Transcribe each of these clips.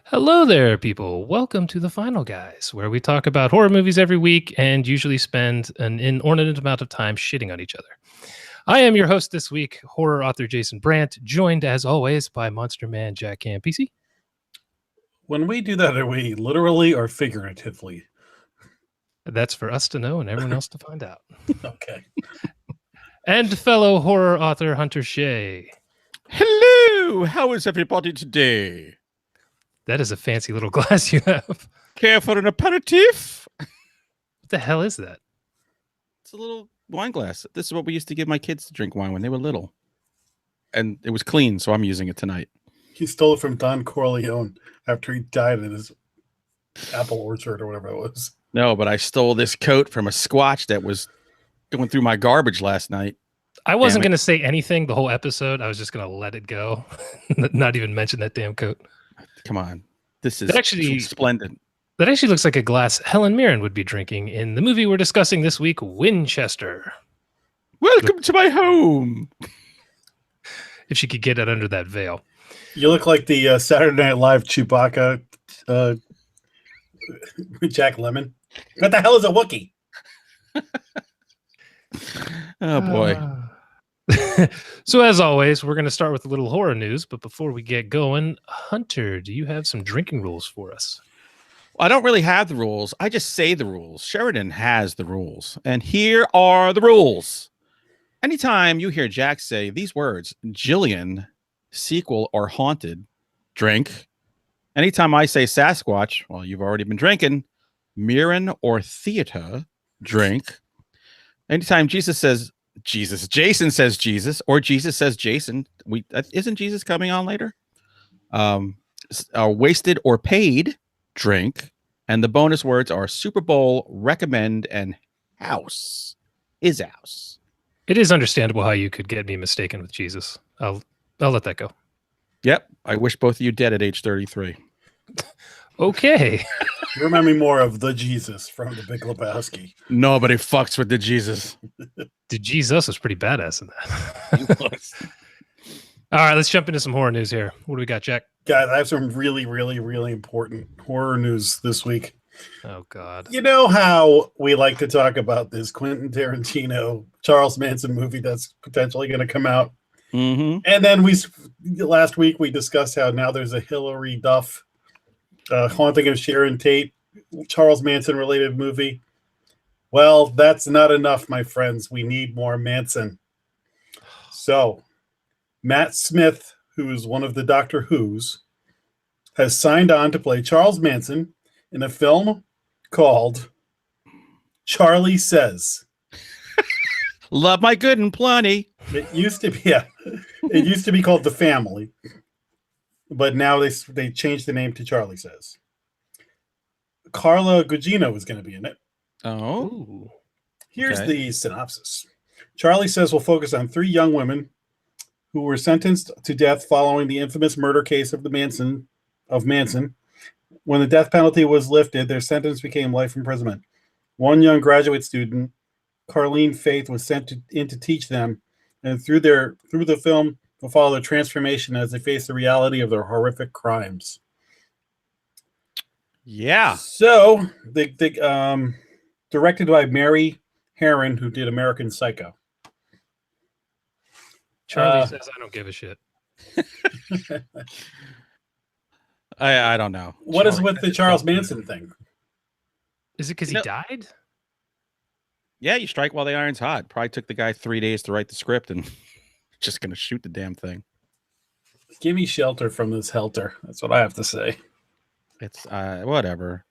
Hello there, people. Welcome to The Final Guys, where we talk about horror movies every week and usually spend an inordinate amount of time shitting on each other. I am your host this week, horror author Jason Brant, joined as always by Monster Man Jack Campisi. When we do that, are we literally or figuratively? That's for us to know and everyone else to find out. Okay. And fellow horror author Hunter Shea. Hello! How is everybody today? That is a fancy little glass you have. Care for an aperitif? What the hell is that? It's a little wine glass. This is what we used to give my kids to drink wine when they were little. And it was clean, so I'm using it tonight. He stole it from Don Corleone after he died in his apple orchard or whatever it was. No, but I stole this coat from a Squatch that was going through my garbage last night. I wasn't going to say anything the whole episode. I was just going to let it go. Not even mention that damn coat. Come on. This is actually splendid. That actually looks like a glass Helen Mirren would be drinking in the movie we're discussing this week, Winchester. Welcome to my home. If she could get it under that veil. You look like the Saturday Night Live Chewbacca Jack Lemmon. What the hell is a Wookiee? Oh, boy. So as always, we're going to start with a little horror news. But before we get going, Hunter, do you have some drinking rules for us? I don't really have the rules. I just say the rules. Sheridan has the rules. And here are the rules. Anytime you hear Jack say these words, Jillian, sequel, or haunted, drink. Anytime I say Sasquatch, well, you've already been drinking. Mirren or theater, drink. Anytime Jason says Jesus, or Jesus says Jason. Isn't Jesus coming on later? Wasted or paid, drink. And the bonus words are Super Bowl, recommend, and house. Is house. It is understandable how you could get me mistaken with Jesus. I'll let that go. Yep. I wish both of you dead at age 33. Okay. You remind me more of the Jesus from The Big Lebowski. Nobody fucks with the Jesus. Dude, Jesus was pretty badass in that. He was. All right, let's jump into some horror news here. What do we got, Jack? Guys, I have some really, really, really important horror news this week. Oh, God. You know how we like to talk about this Quentin Tarantino, Charles Manson movie that's potentially going to come out? Mm-hmm. And then last week we discussed how now there's a Hilary Duff Haunting of Sharon Tate, Charles Manson related movie. Well, that's not enough, my friends. We need more Manson. So, Matt Smith, who is one of the Doctor Who's, has signed on to play Charles Manson in a film called Charlie Says. Love my good and plenty. It used to be, it used to be called The Family, but now they changed the name to Charlie Says. Carla Gugino is going to be in it. Oh. Here's the synopsis. Charlie Says will focus on three young women who were sentenced to death following the infamous murder case of Manson. When the death penalty was lifted, their sentence became life imprisonment. One young graduate student, Carlene Faith, was sent in to teach them, and through the film, will follow their transformation as they face the reality of their horrific crimes. Yeah. So, they directed by Mary Herron, who did American Psycho. Charlie Says, I don't give a shit. I don't know. What is with the Charles Manson thing? Is it because he died? Yeah, you strike while the iron's hot. Probably took the guy 3 days to write the script and just going to shoot the damn thing. Give me shelter from this helter. That's what I have to say. It's whatever.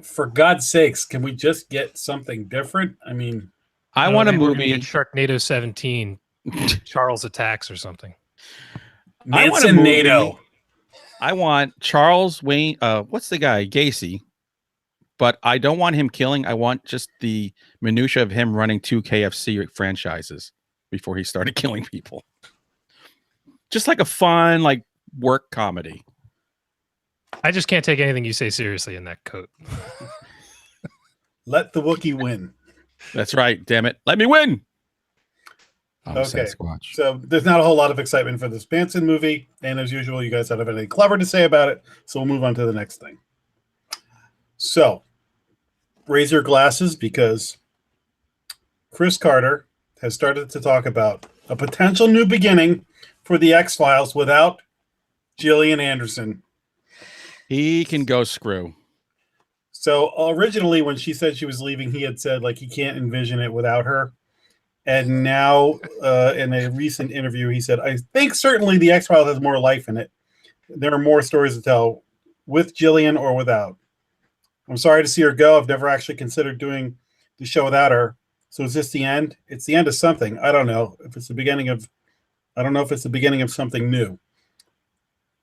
For God's sakes, can we just get something different? I mean, I want a movie. Sharknado 17, Charles Attacks or something. Manson NATO. I want Charles Wayne. What's the guy? Gacy. But I don't want him killing. I want just the minutia of him running 2 KFC franchises before he started killing people. Just like a fun, like work comedy. I just can't take anything you say seriously in that coat. Let the Wookiee win. That's right. Damn it. Let me win. Okay. Sasquatch. So there's not a whole lot of excitement for this Manson movie. And as usual, you guys don't have anything clever to say about it. So we'll move on to the next thing. So raise your glasses because Chris Carter has started to talk about a potential new beginning for the X-Files without Gillian Anderson. He can go screw. So originally when she said she was leaving, he had said like he can't envision it without her. And now in a recent interview, he said, I think certainly the X-Files has more life in it. There are more stories to tell with Gillian or without. I'm sorry to see her go. I've never actually considered doing the show without her. So is this the end? It's the end of something. I don't know if it's the beginning of, I don't know if it's the beginning of something new.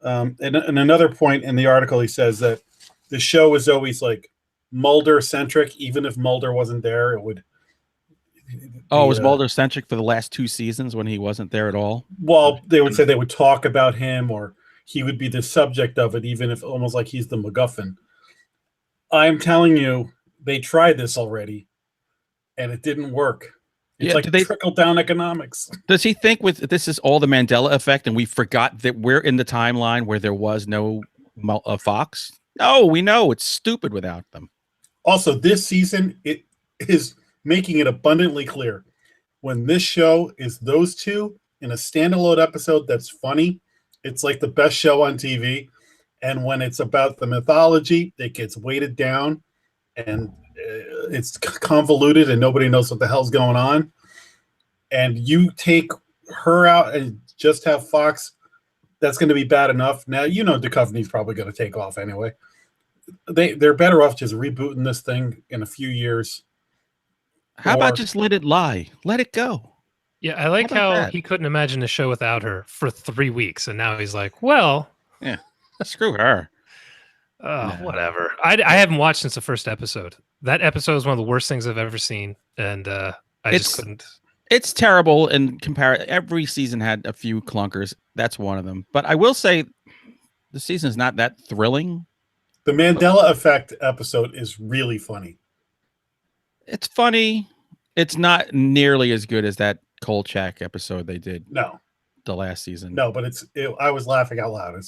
And another point in the article, he says that the show was always like Mulder centric. Even if Mulder wasn't there, it would. Oh, was Mulder centric for the last 2 seasons when he wasn't there at all? Well, they would say they would talk about him or he would be the subject of it, even if almost like he's the MacGuffin. I'm telling you, they tried this already and it didn't work. It's like trickle down economics. Does he think with this is all the Mandela effect and we forgot that we're in the timeline where there was no Fox? No, we know it's stupid without them. Also, this season, it is making it abundantly clear when this show is those two in a standalone episode that's funny, it's like the best show on TV. And when it's about the mythology, it gets weighted down and it's convoluted and nobody knows what the hell's going on. And you take her out and just have Fox, that's going to be bad enough. Now, you know, Duchovny's probably going to take off anyway. They're better off just rebooting this thing in a few years. How about just let it lie? Let it go. Yeah, I like how he couldn't imagine a show without her for 3 weeks. And now he's like, well. Yeah, screw her. Whatever. I haven't watched since the first episode. That episode is one of the worst things I've ever seen. And I just couldn't. It's terrible in comparison. Every season had a few clunkers. That's one of them. But I will say the season is not that thrilling. The Mandela Effect episode is really funny. It's funny. It's not nearly as good as that Kolchak episode they did. No. The last season. No, but I was laughing out loud.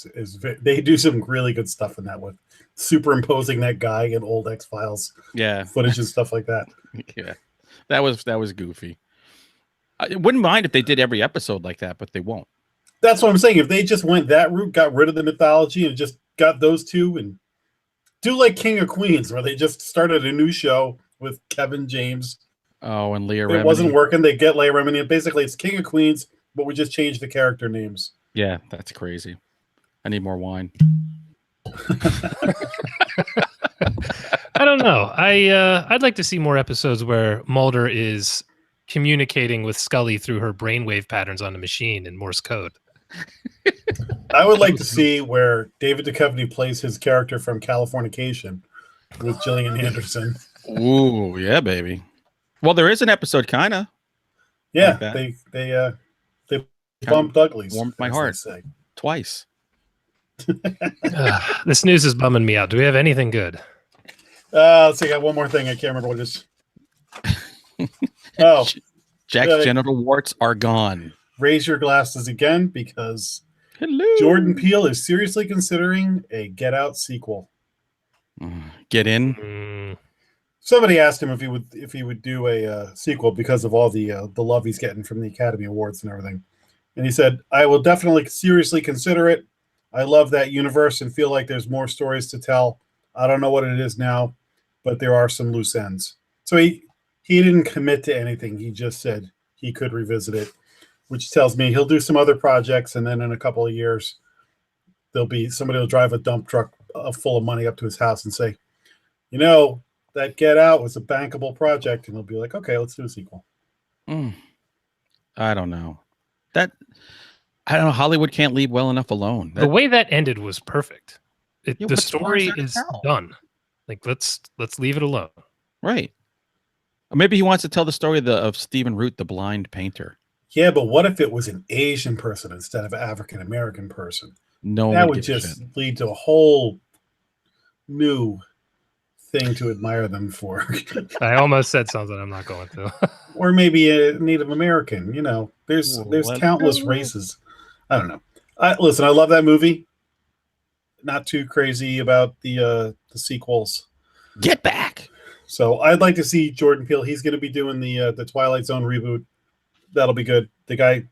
They do some really good stuff in that with superimposing that guy in old X-Files footage and stuff like that. Yeah. That was goofy. I wouldn't mind if they did every episode like that, but they won't. That's what I'm saying. If they just went that route, got rid of the mythology and just got those two and do like King of Queens, where they just started a new show with Kevin James. Oh, and Leah Remini. It wasn't working. They get Leah Remini. And basically, it's King of Queens, but we just changed the character names. Yeah, that's crazy. I need more wine. I don't know. I'd like to see more episodes where Mulder is communicating with Scully through her brainwave patterns on a machine in Morse code. I would like to see where David Duchovny plays his character from Californication with Gillian Anderson. Ooh, yeah, baby. Well, there is an episode, kind of. Yeah, like they bumped uglies. Warmed my heart twice. This news is bumming me out. Do we have anything good? Let's see. I got one more thing. I can't remember what it is. Oh, Jack's genital warts are gone. Raise your glasses again because Jordan Peele is seriously considering a Get Out sequel. Get in. Somebody asked him if he would do a sequel because of all the love he's getting from the Academy Awards and everything, and he said, "I will definitely seriously consider it. I love that universe and feel like there's more stories to tell. I don't know what it is now, but there are some loose ends." So he didn't commit to anything. He just said he could revisit it, which tells me he'll do some other projects, and then in a couple of years, somebody will drive a dump truck full of money up to his house and say, "You know, that Get Out was a bankable project," and he'll be like, "Okay, let's do a sequel." I don't know. I don't know. Hollywood can't leave well enough alone. The way that ended was perfect. The story is done. Like let's leave it alone. Right. Or maybe he wants to tell the story of Stephen Root, the blind painter. Yeah, but what if it was an Asian person instead of an African American person? No, that would just lead to a whole new thing to admire them for. I almost said something I'm not going to. Or maybe a Native American. You know, there's Let it countless go. races. I don't know. Listen, I love that movie. Not too crazy about the sequels. Get back. So I'd like to see Jordan Peele. He's going to be doing the Twilight Zone reboot. That'll be good. The guy,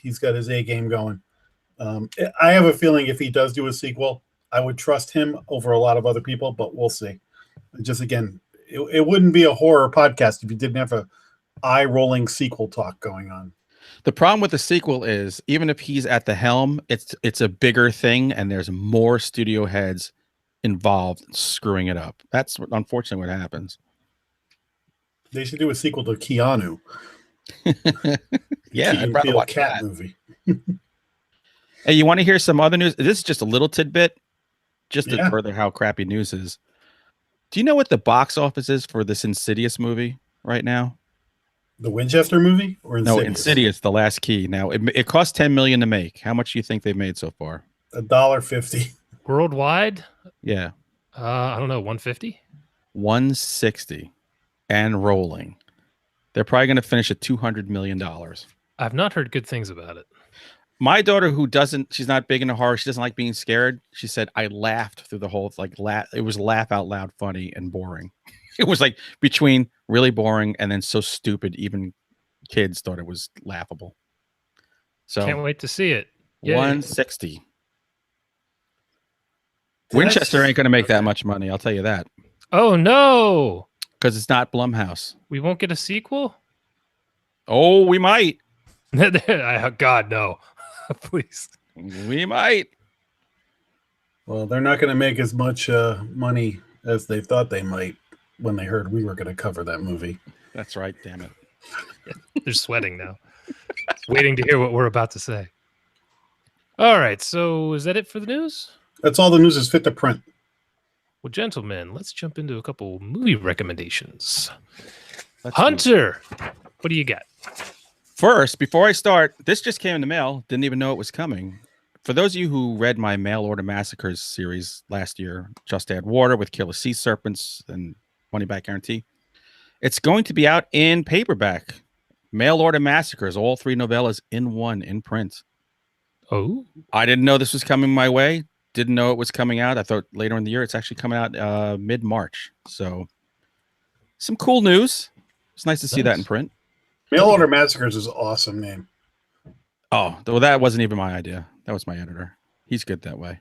he's got his A game going. I have a feeling if he does do a sequel, I would trust him over a lot of other people, but we'll see. Just again, it wouldn't be a horror podcast if you didn't have a eye-rolling sequel talk going on. The problem with the sequel is even if he's at the helm, it's a bigger thing and there's more studio heads involved in screwing it up. That's unfortunately what happens. They should do a sequel to Keanu. Yeah, I'd rather watch cat that movie. Hey, you want to hear some other news? This is just a little tidbit, just to Yeah. further how crappy news is. Do you know what the box office is for this Insidious movie right now? The Winchester movie or Insidious? No, Insidious, The Last Key. Now it cost $10 million to make. How much do you think they've made so far? $1.50. Worldwide? Yeah, I don't know, 150? 160 and rolling. They're probably going to finish at $200 million. I've not heard good things about it. My daughter, she's not big into horror. She doesn't like being scared. She said, I laughed through the whole, it was laugh out loud funny and boring. It was like between really boring and then so stupid, even kids thought it was laughable. So Can't wait to see it. Yay. 160. Winchester ain't going to make that much money. I'll tell you that. Oh, no. Because it's not Blumhouse. We won't get a sequel? Oh, we might. God, no. Please. We might. Well, they're not going to make as much money as they thought they might when they heard we were going to cover that movie. That's right. Damn it. They're sweating now. Waiting to hear what we're about to say. All right. So is that it for the news? That's all the news is fit to print. Well, gentlemen, let's jump into a couple movie recommendations. Let's Hunter, what do you got? First, before I start, this just came in the mail. Didn't even know it was coming. For those of you who read my Mail Order Massacres series last year, Just Add Water with Killer Sea Serpents and Money Back Guarantee, it's going to be out in paperback. Mail Order Massacres, all 3 novellas in one, in print. Oh, I didn't know this was coming my way. Didn't know it was coming out. I thought later in the year. It's actually coming out mid-March. So some cool news. It's nice to see that in print. Mail Order Massacres is an awesome name. Oh, well, that wasn't even my idea. That was my editor. He's good that way.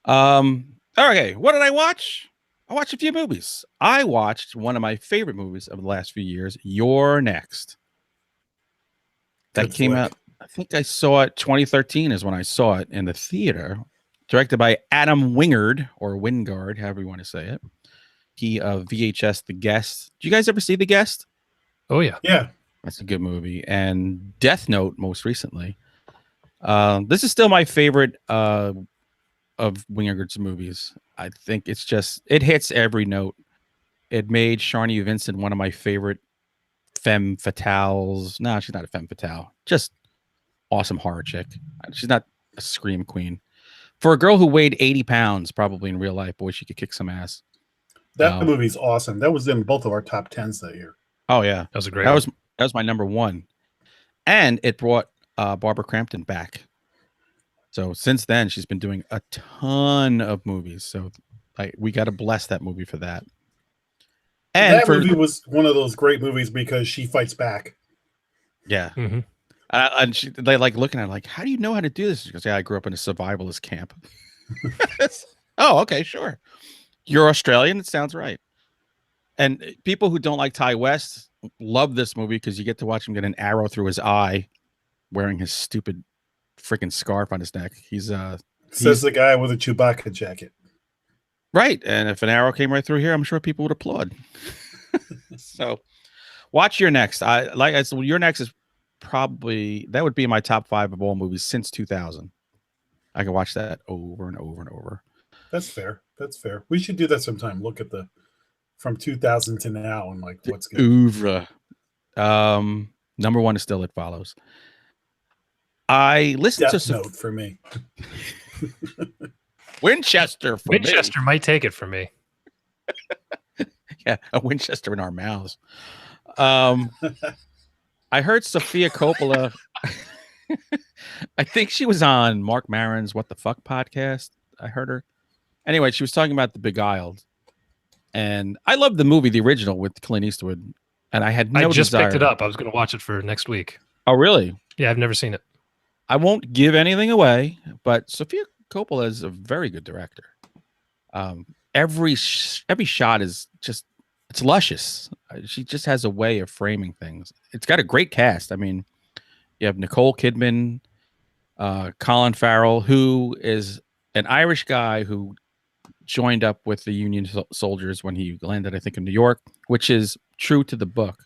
Okay, what did I watch? I watched a few movies. I watched one of my favorite movies of the last few years, You're Next. That Good came flick. out, I think I saw it, 2013 is when I saw it in the theater. Directed by Adam Wingard, or Wingard, however you want to say it. He VHS The Guest. Did you guys ever see The Guest? oh yeah. Yeah. That's a good movie. And Death Note most recently. This is still my favorite of Wingard's movies. I think it's just, it hits every note. It made Sharni Vincent one of my favorite femme fatales. No, she's not a femme fatale. Just awesome horror chick. She's not a scream queen. For a girl who weighed 80 pounds, probably in real life, boy, she could kick some ass. That movie's awesome. That was in both of our top 10s that year. Oh, yeah. That was a great That one. was my number one. And it brought Barbara Crampton back. So since then, she's been doing a ton of movies. So we got to bless that movie for that. And that movie was one of those great movies because she fights back. Yeah. Mm-hmm. And they like looking at her like, how do you know how to do this? She goes, yeah, I grew up in a survivalist camp. Oh, okay, sure. You're Australian. It sounds right. And people who don't like Ty West love this movie because you get to watch him get an arrow through his eye wearing his stupid freaking scarf on his neck. He's Says the guy with a Chewbacca jacket. right. And if an arrow came right through here, I'm sure people would applaud. So watch Your Next. Your Next is probably, that would be in my top 5 of all movies since 2000. I can watch that over and over and over. That's fair. That's fair. We should do that sometime. Look at from 2000 to now and like what's good. Oeuvre. Number 1 is still It Follows. I listened Death to Note for me. Winchester. Winchester might take it for me. Yeah, a Winchester in our mouths. I heard Sophia Coppola. I think she was on Mark Maron's What the Fuck podcast. I heard her. Anyway, she was talking about The Beguiled. And I love the movie, the original with Clint Eastwood. And I had no I just desire. picked it up. I was going to watch it for next week. Oh, really? Yeah, I've never seen it. I won't give anything away, but Sophia Coppola is a very good director. Every shot is just, it's luscious. She just has a way of framing things. It's got a great cast. I mean, you have Nicole Kidman, Colin Farrell, who is an Irish guy who joined up with the Union soldiers when he landed, I think, in New York, which is true to the book.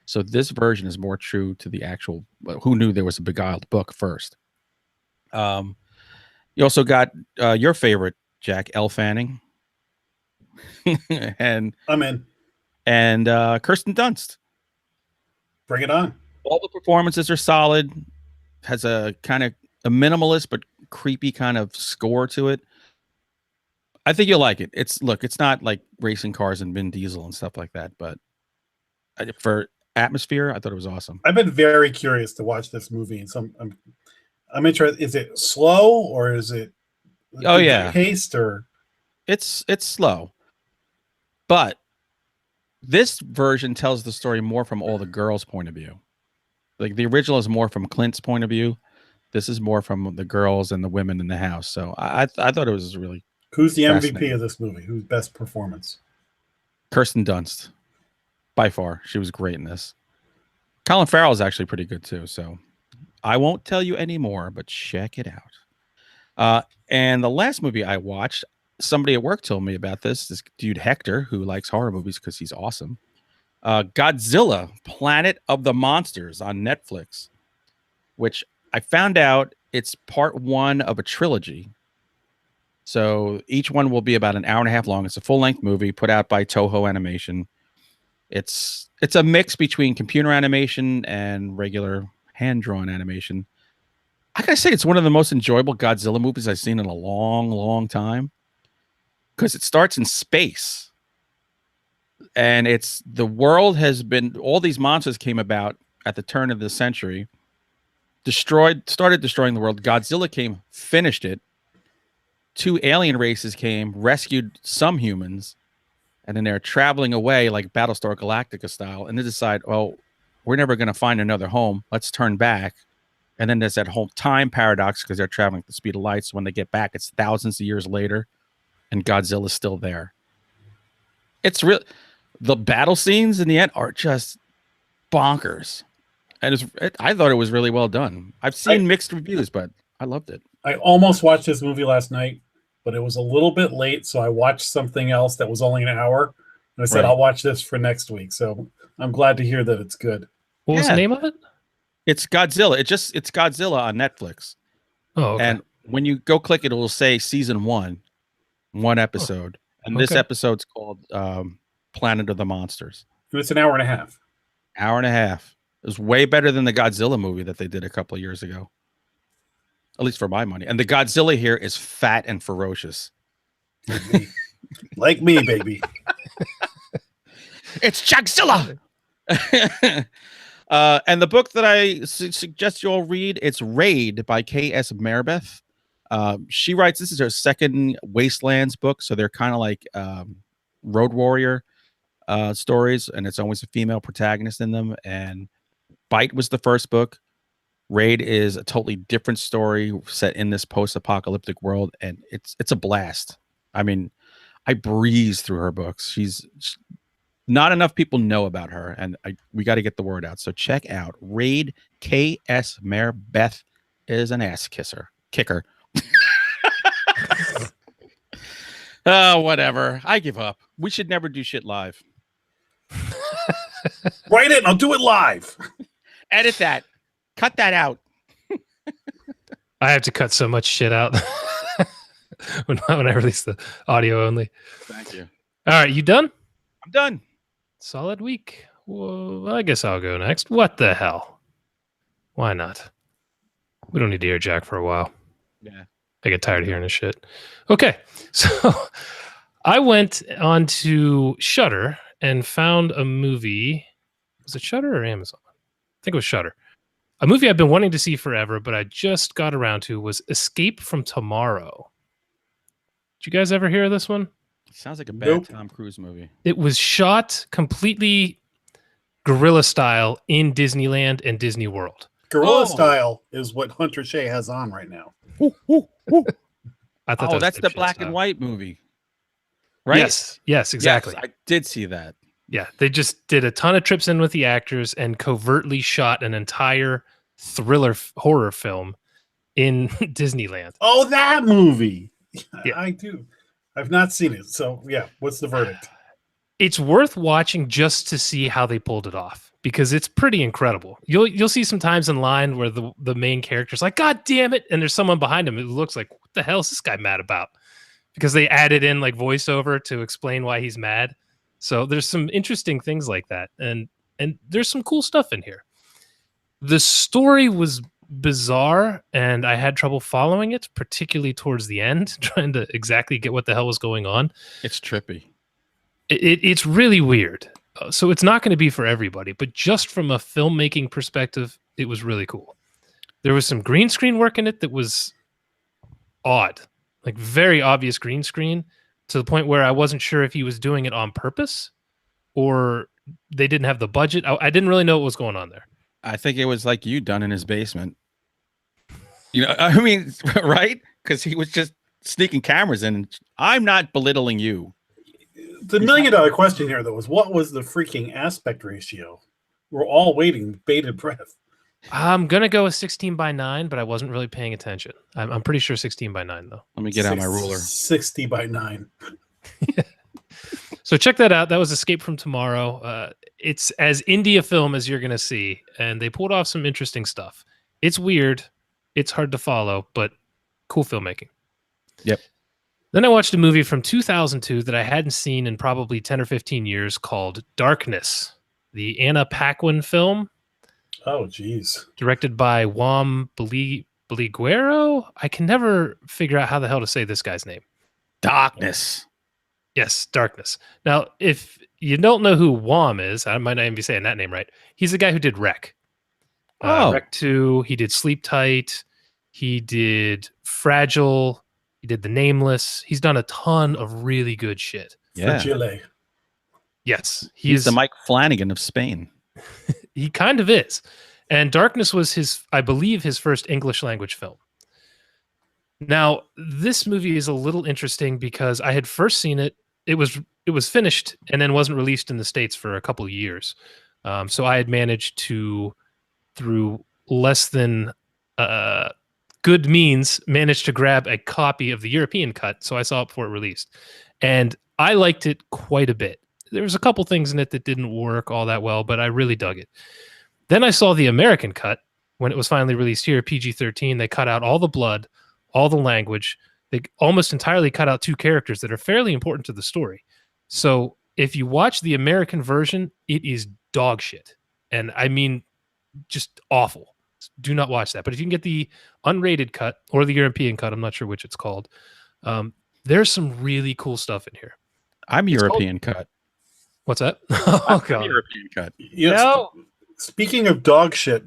So this version is more true to the actual. Who knew there was a Beguiled book first? You also got your favorite, Jack, Elle Fanning, and I'm in. And Kirsten Dunst. Bring it on. All the performances are solid. Has a kind of a minimalist but creepy kind of score to it. I think you'll like it. It's not like racing cars and Vin Diesel and stuff like that, but for atmosphere, I thought it was awesome. I've been very curious to watch this movie, and I'm interested. Is it slow or is it? Oh yeah, paced or? It's slow, but this version tells the story more from all the girls' point of view. Like the original is more from Clint's point of view. This is more from the girls and the women in the house. So I thought it was really. Who's the MVP of this movie? Who's best performance? Kirsten Dunst. By far. She was great in this. Colin Farrell is actually pretty good too. So I won't tell you any more, but check it out. And the last movie I watched, somebody at work told me about this dude Hector, who likes horror movies because he's awesome. Godzilla, Planet of the Monsters on Netflix, which I found out it's part one of a trilogy. So each one will be about an hour and a half long. It's a full-length movie put out by Toho Animation. It's a mix between computer animation and regular hand-drawn animation. I gotta say, it's one of the most enjoyable Godzilla movies I've seen in a long, long time. Because it starts in space. And the world has been, all these monsters came about at the turn of the century, started destroying the world. Godzilla came, finished it. 2 alien races came, rescued some humans, and then they're traveling away like Battlestar Galactica style. And they decide, well, we're never going to find another home. Let's turn back. And then there's that whole time paradox because they're traveling at the speed of light. So when they get back, it's thousands of years later, and Godzilla's still there. It's real. The battle scenes in the end are just bonkers. And I thought it was really well done. I've seen mixed reviews, but I loved it. I almost watched this movie last night, but it was a little bit late, so I watched something else that was only an hour. And I said, I'll watch this for next week. So I'm glad to hear that it's good. What was the name of it? It's Godzilla. It's Godzilla on Netflix. Oh, okay. And when you go click it, it will say season 1 episode. And this episode's called Planet of the Monsters. It's an hour and a half. Hour and a half. It was way better than the Godzilla movie that they did a couple of years ago. At least for my money. And the Godzilla here is fat and ferocious. Like me, baby. It's Jackzilla. And the book that I suggest you all read, it's Raid by K.S. Maribeth. She writes, this is her second Wastelands book. So they're kind of like Road Warrior stories. And it's always a female protagonist in them. And Bite was the first book. Raid is a totally different story set in this post-apocalyptic world, and it's a blast. I mean, I breeze through her books. She's not enough people know about her, and we got to get the word out. So check out Raid. K.S. Maribeth is an ass kicker. Oh, whatever. I give up. We should never do shit live. Write it, and I'll do it live. Edit that. Cut that out. I have to cut so much shit out when I release the audio only. Thank you. All right, you done? I'm done. Solid week. Well, I guess I'll go next. What the hell? Why not? We don't need to hear Jack for a while. Yeah. I get tired of hearing his shit. Okay, so I went on to Shudder and found a movie. Was it Shudder or Amazon? I think it was Shudder. A movie I've been wanting to see forever, but I just got around to was Escape from Tomorrow. Did you guys ever hear of this one? Sounds like a bad Tom Cruise movie. It was shot completely guerrilla style in Disneyland and Disney World. Guerrilla style is what Hunter Shea has on right now. I thought that's the black and white movie, right? Yes, exactly. Yes, I did see that. Yeah, they just did a ton of trips in with the actors and covertly shot an entire thriller horror film in Disneyland. Oh, that movie. Yeah. I do. I've not seen it. So, yeah, what's the verdict? It's worth watching just to see how they pulled it off because it's pretty incredible. You'll see some times in line where the main character's like, God damn it. And there's someone behind him who looks like, what the hell is this guy mad about? Because they added in like voiceover to explain why he's mad. So there's some interesting things like that. And there's some cool stuff in here. The story was bizarre and I had trouble following it, particularly towards the end, trying to exactly get what the hell was going on. It's trippy. It's really weird. So it's not going to be for everybody, but just from a filmmaking perspective, it was really cool. There was some green screen work in it that was odd, like very obvious green screen to the point where I wasn't sure if he was doing it on purpose or they didn't have the budget. I didn't really know what was going on there. I think it was like you done in his basement. You know, I mean, right? Because he was just sneaking cameras in. I'm not belittling you. The $1 million question here, though, is what was the freaking aspect ratio? We're all waiting, bated breath. I'm going to go with 16:9, but I wasn't really paying attention. I'm pretty sure 16:9, though. Let me get out my ruler. 60:9. So check that out. That was Escape from Tomorrow. It's as indie a film as you're going to see, and they pulled off some interesting stuff. It's weird. It's hard to follow, but cool filmmaking. Yep. Then I watched a movie from 2002 that I hadn't seen in probably 10 or 15 years called Darkness, the Anna Paquin film. Oh, geez. Directed by Juan Beliguero. I can never figure out how the hell to say this guy's name. Darkness. Yes, Darkness. Now, if you don't know who Wom is, I might not even be saying that name right. He's the guy who did Wreck. Wreck 2. He did Sleep Tight. He did Fragile. He did The Nameless. He's done a ton of really good shit. Yeah. Fragile. Yes. He's the Mike Flanagan of Spain. He kind of is. And Darkness was his, I believe, his first English language film. Now, this movie is a little interesting because I had first seen it. It was finished and then wasn't released in the States for a couple of years. So I had managed to, through less than good means, managed to grab a copy of the European cut. So I saw it before it released. And I liked it quite a bit. There was a couple things in it that didn't work all that well, but I really dug it. Then I saw the American cut when it was finally released here, PG-13. They cut out all the blood, all the language. They almost entirely cut out two characters that are fairly important to the story. So if you watch the American version, it is dog shit. And I mean, just awful. Do not watch that. But if you can get the unrated cut or the European cut, I'm not sure which it's called, there's some really cool stuff in here. I'm European cut. What's that? Oh, God. European cut. Yes. No. Speaking of dog shit,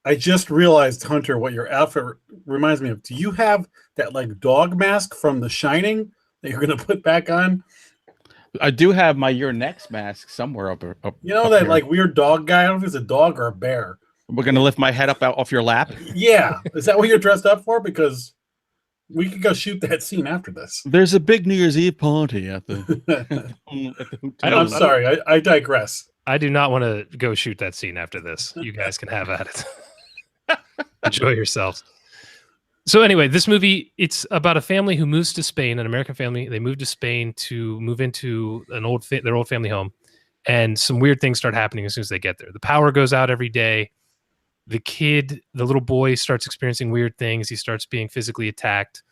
I just realized, Hunter, what your outfit reminds me of. Do you have that like dog mask from The Shining that you're going to put back on? I do have my Your Next mask somewhere up. You know that here. Like weird dog guy? I don't know if it's a dog or a bear. We're going to lift my head up off your lap? Yeah. Is that what you're dressed up for? Because we could go shoot that scene after this. There's a big New Year's Eve party at the... I'm sorry. I digress. I do not want to go shoot that scene after this. You guys can have at it. Enjoy yourselves. So anyway, this movie, it's about a family who moves to Spain, an American family. They move to Spain to move into their old family home. And some weird things start happening as soon as they get there. The power goes out every day. The kid, the little boy, starts experiencing weird things. He starts being physically attacked.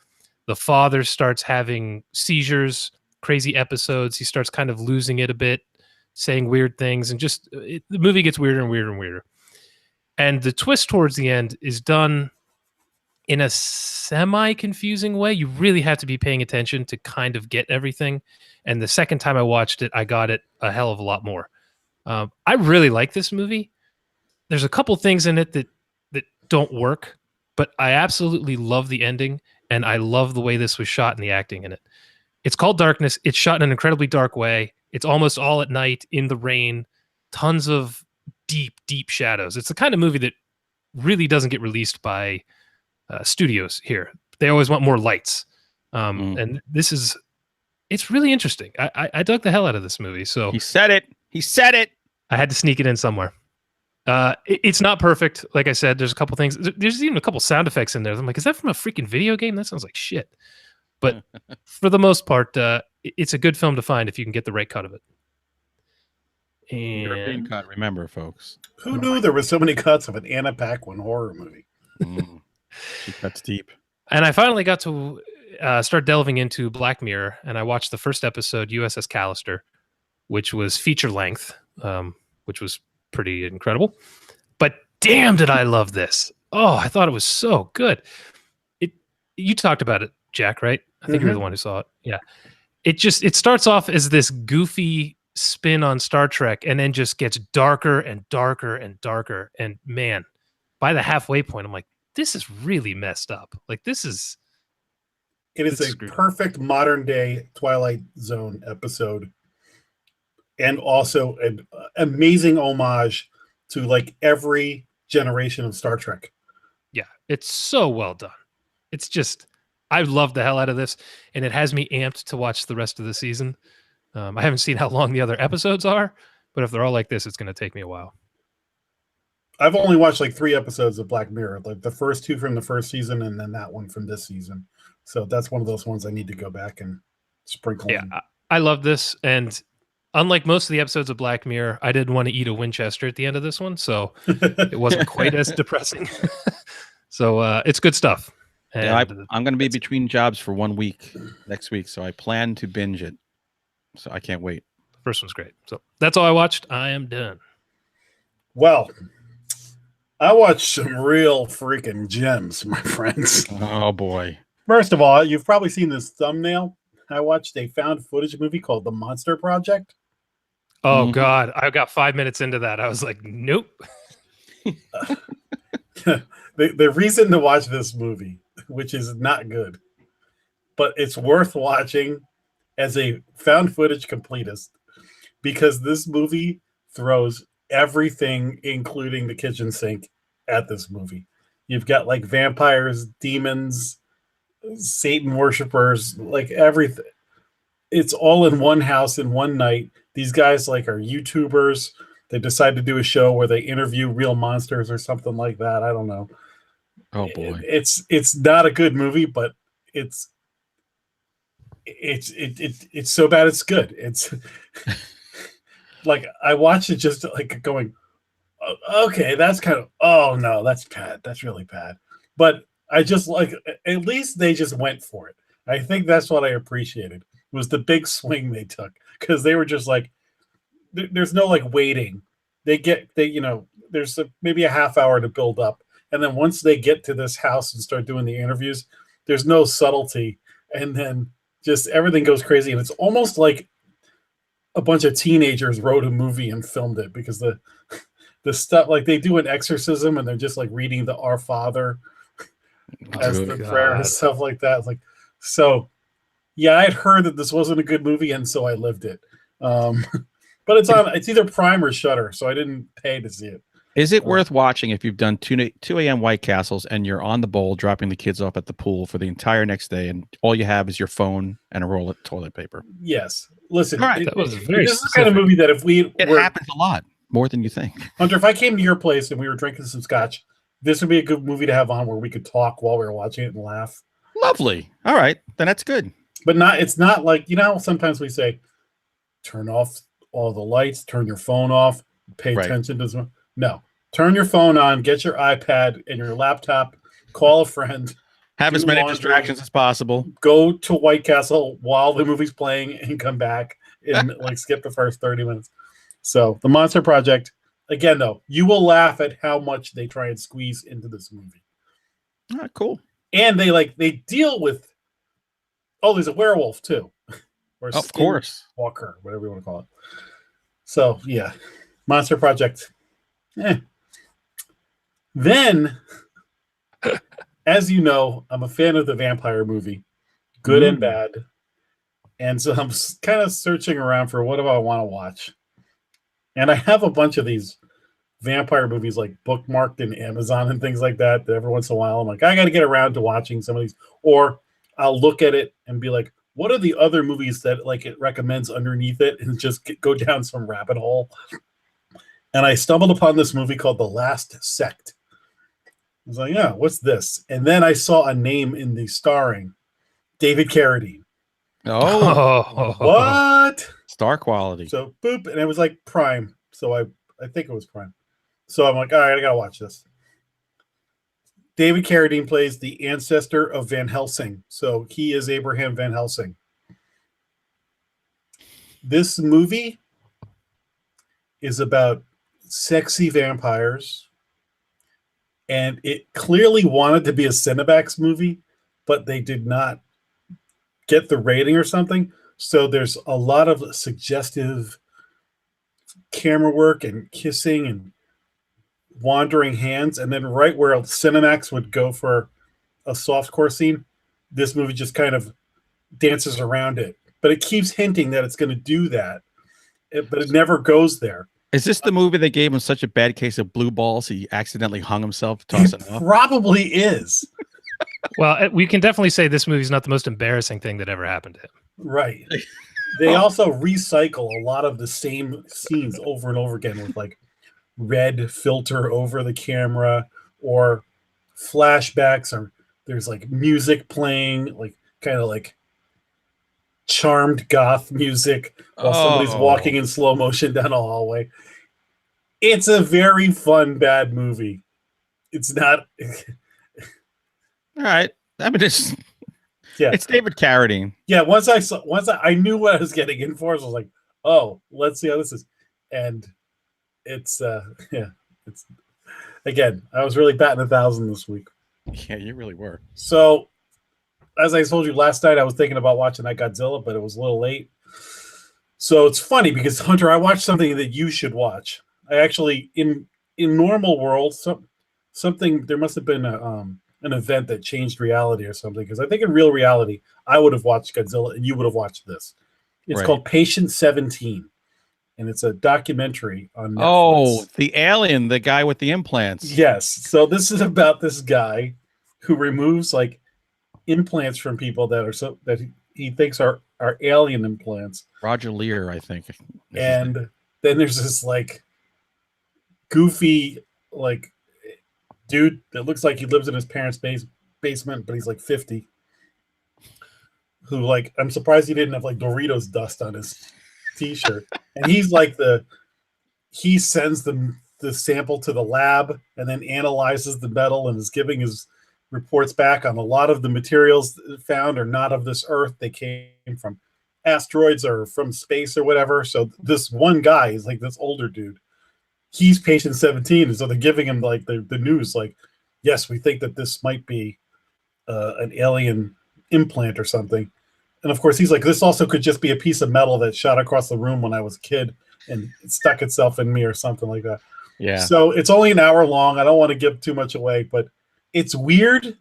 The father starts having seizures, crazy episodes. He starts kind of losing it a bit, saying weird things. And just the movie gets weirder and weirder and weirder. And the twist towards the end is done in a semi-confusing way. You really have to be paying attention to kind of get everything. And the second time I watched it, I got it a hell of a lot more. I really like this movie. There's a couple things in it that don't work, but I absolutely love the ending, and I love the way this was shot and the acting in it. It's called Darkness. It's shot in an incredibly dark way. It's almost all at night in the rain, tons of deep, deep shadows. It's the kind of movie that really doesn't get released by studios here. They always want more lights. And it's really interesting. I dug the hell out of this movie. So he said it. I had to sneak it in somewhere. It's not perfect. Like I said, there's a couple things. There's even a couple sound effects in there. I'm like, is that from a freaking video game? That sounds like shit. But for the most part, it's a good film to find if you can get the right cut of it. And European cut, remember, folks. Who knew there were so many cuts of an Anna Paquin horror movie? She cuts deep. And I finally got to start delving into Black Mirror, and I watched the first episode, USS Callister, which was feature length, which was pretty incredible. But damn, did I love this. Oh, I thought it was so good. You talked about it, Jack, right? I think you were the one who saw it. Yeah. It starts off as this goofy spin on Star Trek and then just gets darker and darker and darker. And man, by the halfway point, I'm like, this is really messed up. Like it is a perfect modern day Twilight Zone episode. And also an amazing homage to like every generation of Star Trek. Yeah, it's so well done. It's just, I love the hell out of this, and it has me amped to watch the rest of the season. I haven't seen how long the other episodes are, but if they're all like this, it's going to take me a while. I've only watched like 3 episodes of Black Mirror, like the first 2 from the first season, and then that one from this season. So that's one of those ones I need to go back and sprinkle in. I love this, and unlike most of the episodes of Black Mirror, I didn't want to eat a Winchester at the end of this one, so it wasn't quite as depressing. So it's good stuff. And yeah, I'm going to be between jobs for 1 week next week, so I plan to binge it. So I can't wait. The first one's great. So that's all I watched. I am done. Well, I watched some real freaking gems, my friends. Oh, boy. First of all, you've probably seen this thumbnail. I watched a found footage movie called The Monster Project. Oh, God. I got 5 minutes into that. I was like, nope. The reason to watch this movie, which is not good, but it's worth watching as a found footage completist, because this movie throws everything, including the kitchen sink, at this movie. You've got like vampires, demons, Satan worshipers, like everything. It's all in one house in one night. These guys like are YouTubers. They decide to do a show where they interview real monsters or something like that. I don't know. Oh boy. It's not a good movie, but it's so bad it's good. It's like I watched it just like going, okay, that's kind of, oh no, that's bad. That's really bad. But I just like, at least they just went for it. I think that's what I appreciated, was the big swing they took, because they were just like, there's no like waiting. There's maybe a half hour to build up. And then once they get to this house and start doing the interviews, there's no subtlety. And then just everything goes crazy. And it's almost like a bunch of teenagers wrote a movie and filmed it, because the stuff, like they do an exorcism and they're just like reading the Our Father as the prayer and stuff like that. It's like, so yeah, I had heard that this wasn't a good movie, and so I lived it. But it's either Prime or Shudder, so I didn't pay to see it. Is it worth watching if you've done 2 a.m. White Castles and you're on the bowl dropping the kids off at the pool for the entire next day, and all you have is your phone and a roll of toilet paper? Yes. Listen, all right, this is the kind of movie that if it happens a lot, more than you think. Hunter, if I came to your place and we were drinking some scotch, this would be a good movie to have on where we could talk while we were watching it and laugh. Lovely. All right, then that's good. But it's not like, sometimes we say, turn off all the lights, turn your phone off, pay attention to this. No, turn your phone on, get your iPad and your laptop, call a friend. Have as many distractions as possible. Go to White Castle while the movie's playing and come back and skip the first 30 minutes. So The Monster Project, again, though, you will laugh at how much they try and squeeze into this movie. All right, cool. And they deal with, oh, there's a werewolf too. Or Of course. Walker, whatever you want to call it. So yeah. Monster Project. Then, as you know, I'm a fan of the vampire movie, good and bad. And so I'm kind of searching around for what do I want to watch. And I have a bunch of these vampire movies like bookmarked in Amazon and things like that every once in a while I'm like, I got to get around to watching some of these. Or I'll look at it and be like, what are the other movies that like it recommends underneath it, and just go down some rabbit hole. And I stumbled upon this movie called The Last Sect. I was like, yeah, what's this? And then I saw a name in the starring, David Carradine. Oh, what? Star quality. So boop, and it was like Prime. So I think it was Prime. So I'm like, all right, I gotta watch this. David Carradine plays the ancestor of Van Helsing. So he is Abraham Van Helsing. This movie is about sexy vampires. And it clearly wanted to be a Cinemax movie, but they did not get the rating or something. So there's a lot of suggestive camera work and kissing and wandering hands. And then right where Cinemax would go for a softcore scene, this movie just kind of dances around it. But it keeps hinting that it's going to do that, but it never goes there. Is this the movie that gave him such a bad case of blue balls he accidentally hung himself tossing off? Probably is. Well, we can definitely say this movie is not the most embarrassing thing that ever happened to him. Right. They also recycle a lot of the same scenes over and over again with like red filter over the camera or flashbacks, or there's like music playing, like kind of like charmed goth music while somebody's walking in slow motion down a hallway. It's a very fun, bad movie. It's not. All right. I mean, it's David Carradine. Yeah. Once I knew what I was getting in for, so I was like, oh, let's see how this is. And it's again, I was really batting 1,000 this week. Yeah, you really were. So, as I told you last night, I was thinking about watching that Godzilla, but it was a little late. So it's funny because, Hunter, I watched something that you should watch. I actually, in normal world, something there must have been an event that changed reality or something. Because I think in real reality, I would have watched Godzilla and you would have watched this. It's called Patient 17, and it's a documentary on Netflix. Oh, the alien, the guy with the implants. Yes. So this is about this guy who removes like implants from people that he thinks are alien implants. Roger Lear, I think. And then there's this like goofy like dude that looks like he lives in his parents' basement, but he's like 50. Who like, I'm surprised he didn't have like Doritos dust on his t-shirt. And he's like he sends the sample to the lab and then analyzes the metal and is giving his reports back on a lot of the materials found are not of this earth. They came from asteroids or from space or whatever. So this one guy is like this older dude. He's patient 17. And so they're giving him like the news, like, yes, we think that this might be an alien implant or something. And of course, he's like, this also could just be a piece of metal that shot across the room when I was a kid and it stuck itself in me or something like that. Yeah. So it's only an hour long. I don't want to give too much away, but it's weird,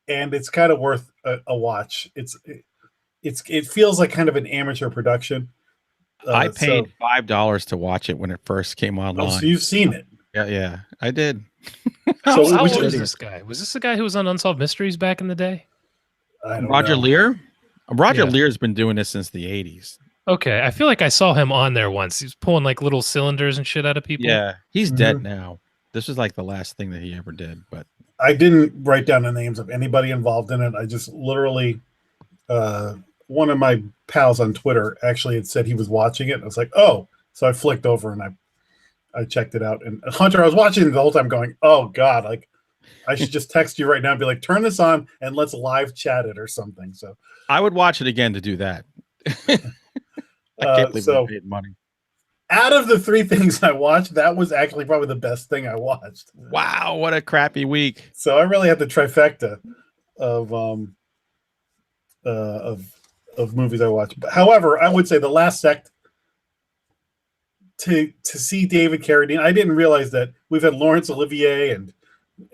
and it's kind of worth a watch. It feels like kind of an amateur production. I paid $5 to watch it when it first came online. Oh, so you've seen it? Yeah, I did. How old is this guy? Was this the guy who was on Unsolved Mysteries back in the day? Roger Lear? Roger Lear's been doing this since the 80s. Okay, I feel like I saw him on there once. He was pulling like little cylinders and shit out of people. Yeah, he's dead now. This was like the last thing that he ever did, but I didn't write down the names of anybody involved in it. I just literally, one of my pals on Twitter actually had said he was watching it. I was like, oh, so I flicked over and I checked it out. And Hunter, I was watching it the whole time going, oh God, like I should just text you right now and be like, turn this on and let's live chat it or something. So I would watch it again to do that. I can't believe I paid money. Out of the 3 things I watched, that was actually probably the best thing I watched. Wow, what a crappy week. So I really had the trifecta. of movies I watch. However, I would say the last sect to see David Carradine. I didn't realize that we've had Laurence Olivier and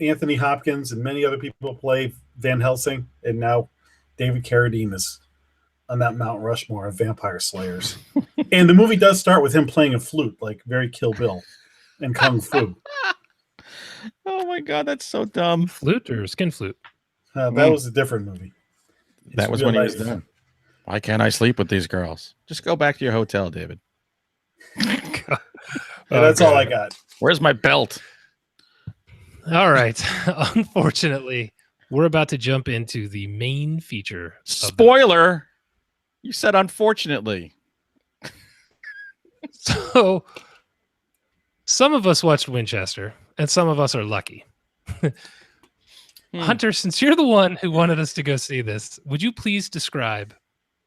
Anthony Hopkins and many other people play Van Helsing, and now David Carradine is on that Mount Rushmore of vampire slayers. And the movie does start with him playing a flute, like very Kill Bill and Kung Fu. Oh my God, that's so dumb. Flute or skin flute? That was a different movie. That was when he was done. Why can't I sleep with these girls? Just go back to your hotel, David. That's all I got. Where's my belt? All right. Unfortunately, we're about to jump into the main feature. Spoiler. You said unfortunately. So some of us watched Winchester and some of us are lucky. Hunter, since you're the one who wanted us to go see this, would you please describe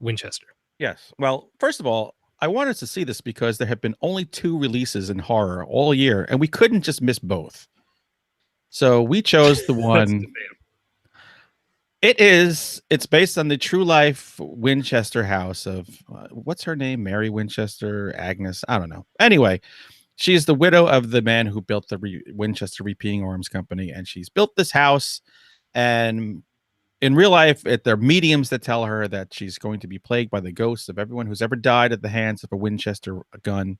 Winchester? Yes. Well, first of all, I wanted to see this because there have been only 2 releases in horror all year, and we couldn't just miss both. So we chose the one. It's based on the true life Winchester house of what's her name? Mary Winchester, Agnes. I don't know. Anyway, she is the widow of the man who built the Winchester Repeating Arms Company, and she's built this house. And in real life, there are mediums that tell her that she's going to be plagued by the ghosts of everyone who's ever died at the hands of a Winchester gun.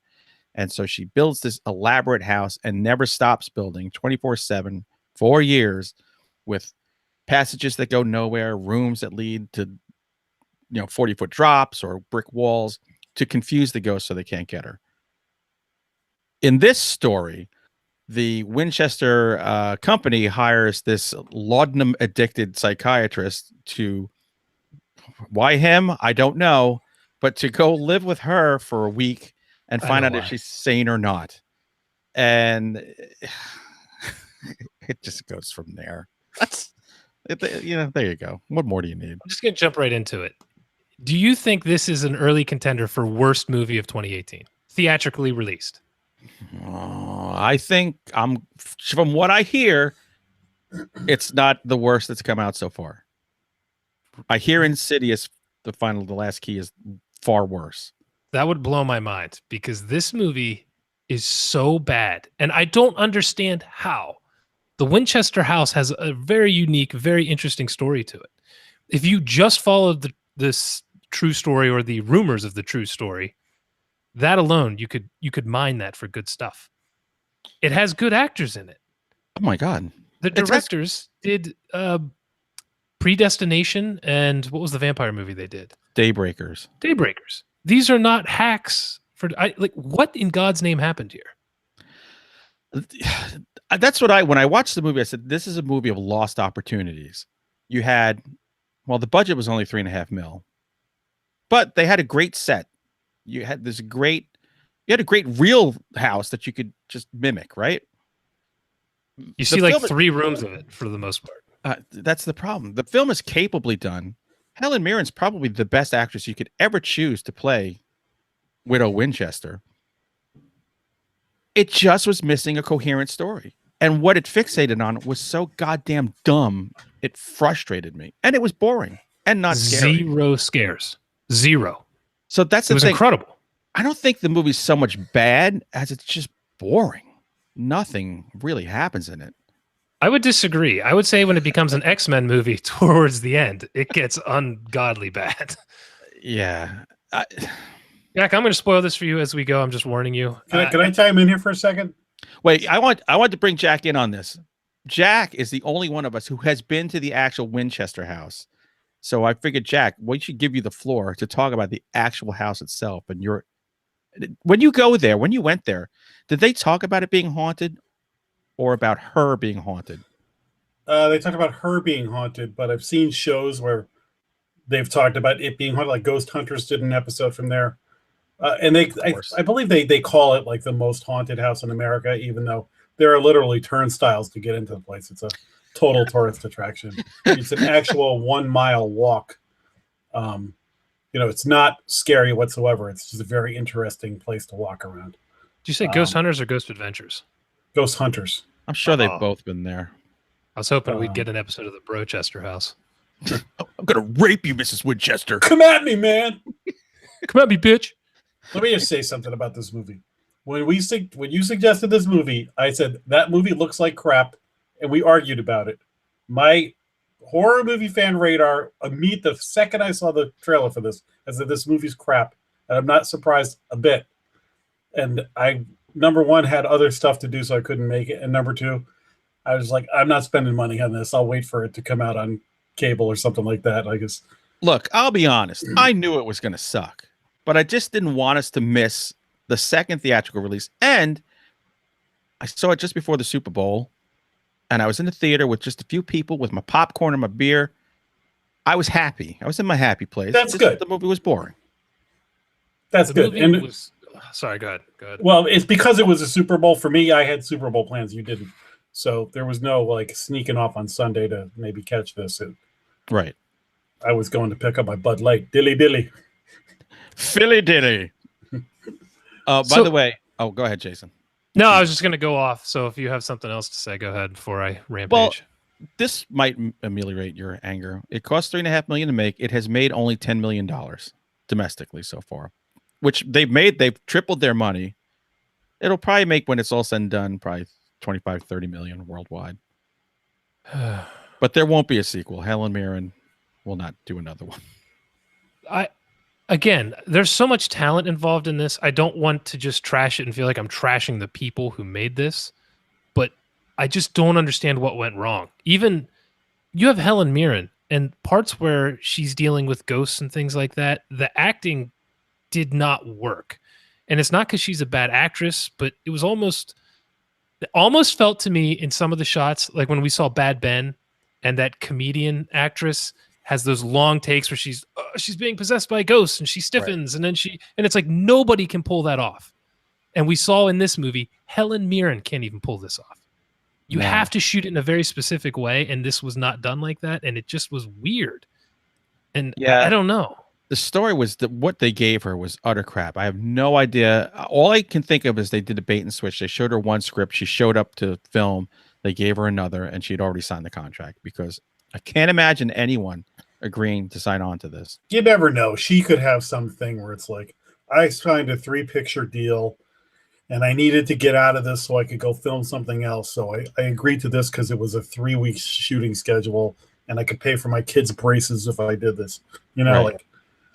And so she builds this elaborate house and never stops building 24/7, 4 years, with passages that go nowhere, rooms that lead to 40-foot drops or brick walls to confuse the ghosts so they can't get her. In this story, the Winchester company hires this laudanum addicted psychiatrist to, why him? I don't know, but to go live with her for a week and find out if she's sane or not. And it just goes from there. There you go. What more do you need? I'm just going to jump right into it. Do you think this is an early contender for worst movie of 2018, theatrically released? I think from what I hear, it's not the worst that's come out so far. I hear Insidious, the last key, is far worse. That would blow my mind because this movie is so bad. And I don't understand how. The Winchester house has a very unique, very interesting story to it. If you just followed this true story or the rumors of the true story, that alone, you could mine that for good stuff. It has good actors in it. Oh my God. The directors did Predestination and what was the vampire movie they did? Daybreakers. These are not hacks what in God's name happened here? That's what when I watched the movie, I said, this is a movie of lost opportunities. You had, the budget was only $3.5 million, but they had a great set. You had a great real house that you could just mimic, right? You see like 3 rooms of it for the most part. That's the problem. The film is capably done. Helen Mirren's probably the best actress you could ever choose to play Widow Winchester. It just was missing a coherent story. And what it fixated on was so goddamn dumb, it frustrated me. And it was boring and not scary. 0 scares. 0. So that's the thing. It was incredible. I don't think the movie's so much bad as it's just boring. Nothing really happens in it. I would disagree. I would say when it becomes an X-Men movie towards the end, it gets ungodly bad. Yeah. Jack, I'm going to spoil this for you as we go. I'm just warning you. Can I chime in here for a second? Wait, I want to bring Jack in on this. Jack is the only one of us who has been to the actual Winchester house. So I figured, Jack, we should give you the floor to talk about the actual house itself. And when you went there, did they talk about it being haunted or about her being haunted? They talked about her being haunted, but I've seen shows where they've talked about it being haunted, like Ghost Hunters did an episode from there. And I believe they call it like the most haunted house in America, even though there are literally turnstiles to get into the place. It's a total tourist attraction. It's an actual 1 mile walk. It's not scary whatsoever. It's just a very interesting place to walk around. Did you say Ghost Hunters or Ghost Adventures? Ghost Hunters. I'm sure they've both been there. I was hoping we'd get an episode of the Brochester house. I'm gonna rape you, Mrs. Winchester. Come at me, man. Come at me, bitch. Let me just say something about this movie. When you suggested this movie, I said that movie looks like crap, and we argued about it. My horror movie fan radar, the second I saw the trailer for this, I said this movie's crap, and I'm not surprised a bit. And I, number one, had other stuff to do, so I couldn't make it, and number two, I was like, I'm not spending money on this. I'll wait for it to come out on cable or something like that. I guess. Look, I'll be honest. I knew it was gonna suck, but I just didn't want us to miss the second theatrical release. And I saw it just before the Super Bowl, and I was in the theater with just a few people with my popcorn and my beer. I was happy. I was in my happy place. That's good. The movie was boring. That's good. And sorry, go ahead. Go ahead. well, it's because it was a Super Bowl. For me, I had Super Bowl plans. You didn't. So there was no like sneaking off on Sunday to maybe catch this. Right. I was going to pick up my Bud Light. Dilly. Philly dilly. By the way, go ahead, Jason. No, I was just going to go off. So if you have something else to say, go ahead before I rampage. Well, this might ameliorate your anger. It cost $3.5 million to make. It has made only $10 million domestically so far, which they've tripled their money. It'll probably make, when it's all said and done, probably 25, 30 million worldwide. But there won't be a sequel. Helen Mirren will not do another one. Again, there's so much talent involved in this. I don't want to just trash it and feel like I'm trashing the people who made this, but I just don't understand what went wrong. Even you have Helen Mirren and parts where she's dealing with ghosts and things like that. The acting did not work. And it's not because she's a bad actress, but it almost felt to me in some of the shots, like when we saw Bad Ben and that comedian actress has those long takes where she's being possessed by ghosts and she stiffens, right. and it's like nobody can pull that off. And we saw in this movie, Helen Mirren can't even pull this off. You have to shoot it in a very specific way, and this was not done like that, and it just was weird. And I don't know. The story was that what they gave her was utter crap. I have no idea. All I can think of is they did a bait and switch. They showed her one script. She showed up to film. They gave her another, and she'd already signed the contract, because I can't imagine anyone agreeing to sign on to this. You never know. She could have something where it's like, I signed a 3-picture deal and I needed to get out of this so I could go film something else. So I agreed to this because it was a 3-week shooting schedule and I could pay for my kids' braces if I did this. You know, right.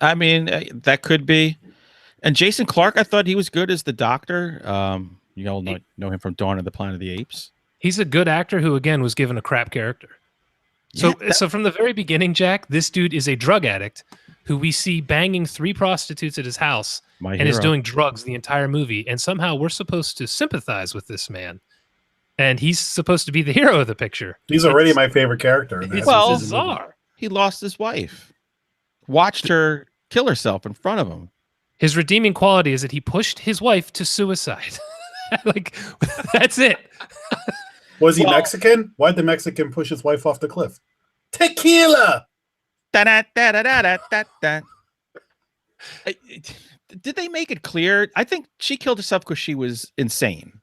I mean, that could be. And Jason Clarke, I thought he was good as the Doctor. You all know him from Dawn of the Planet of the Apes. He's a good actor who, again, was given a crap character. So from the very beginning, Jack, this dude is a drug addict who we see banging 3 prostitutes at his house is doing drugs the entire movie. And somehow we're supposed to sympathize with this man. And he's supposed to be the hero of the picture. He's already my favorite character. It's bizarre. He lost his wife. Watched her kill herself in front of him. His redeeming quality is that he pushed his wife to suicide. Like, that's it. Was he Mexican? Why'd the Mexican push his wife off the cliff? Tequila! Did they make it clear? I think she killed herself because she was insane.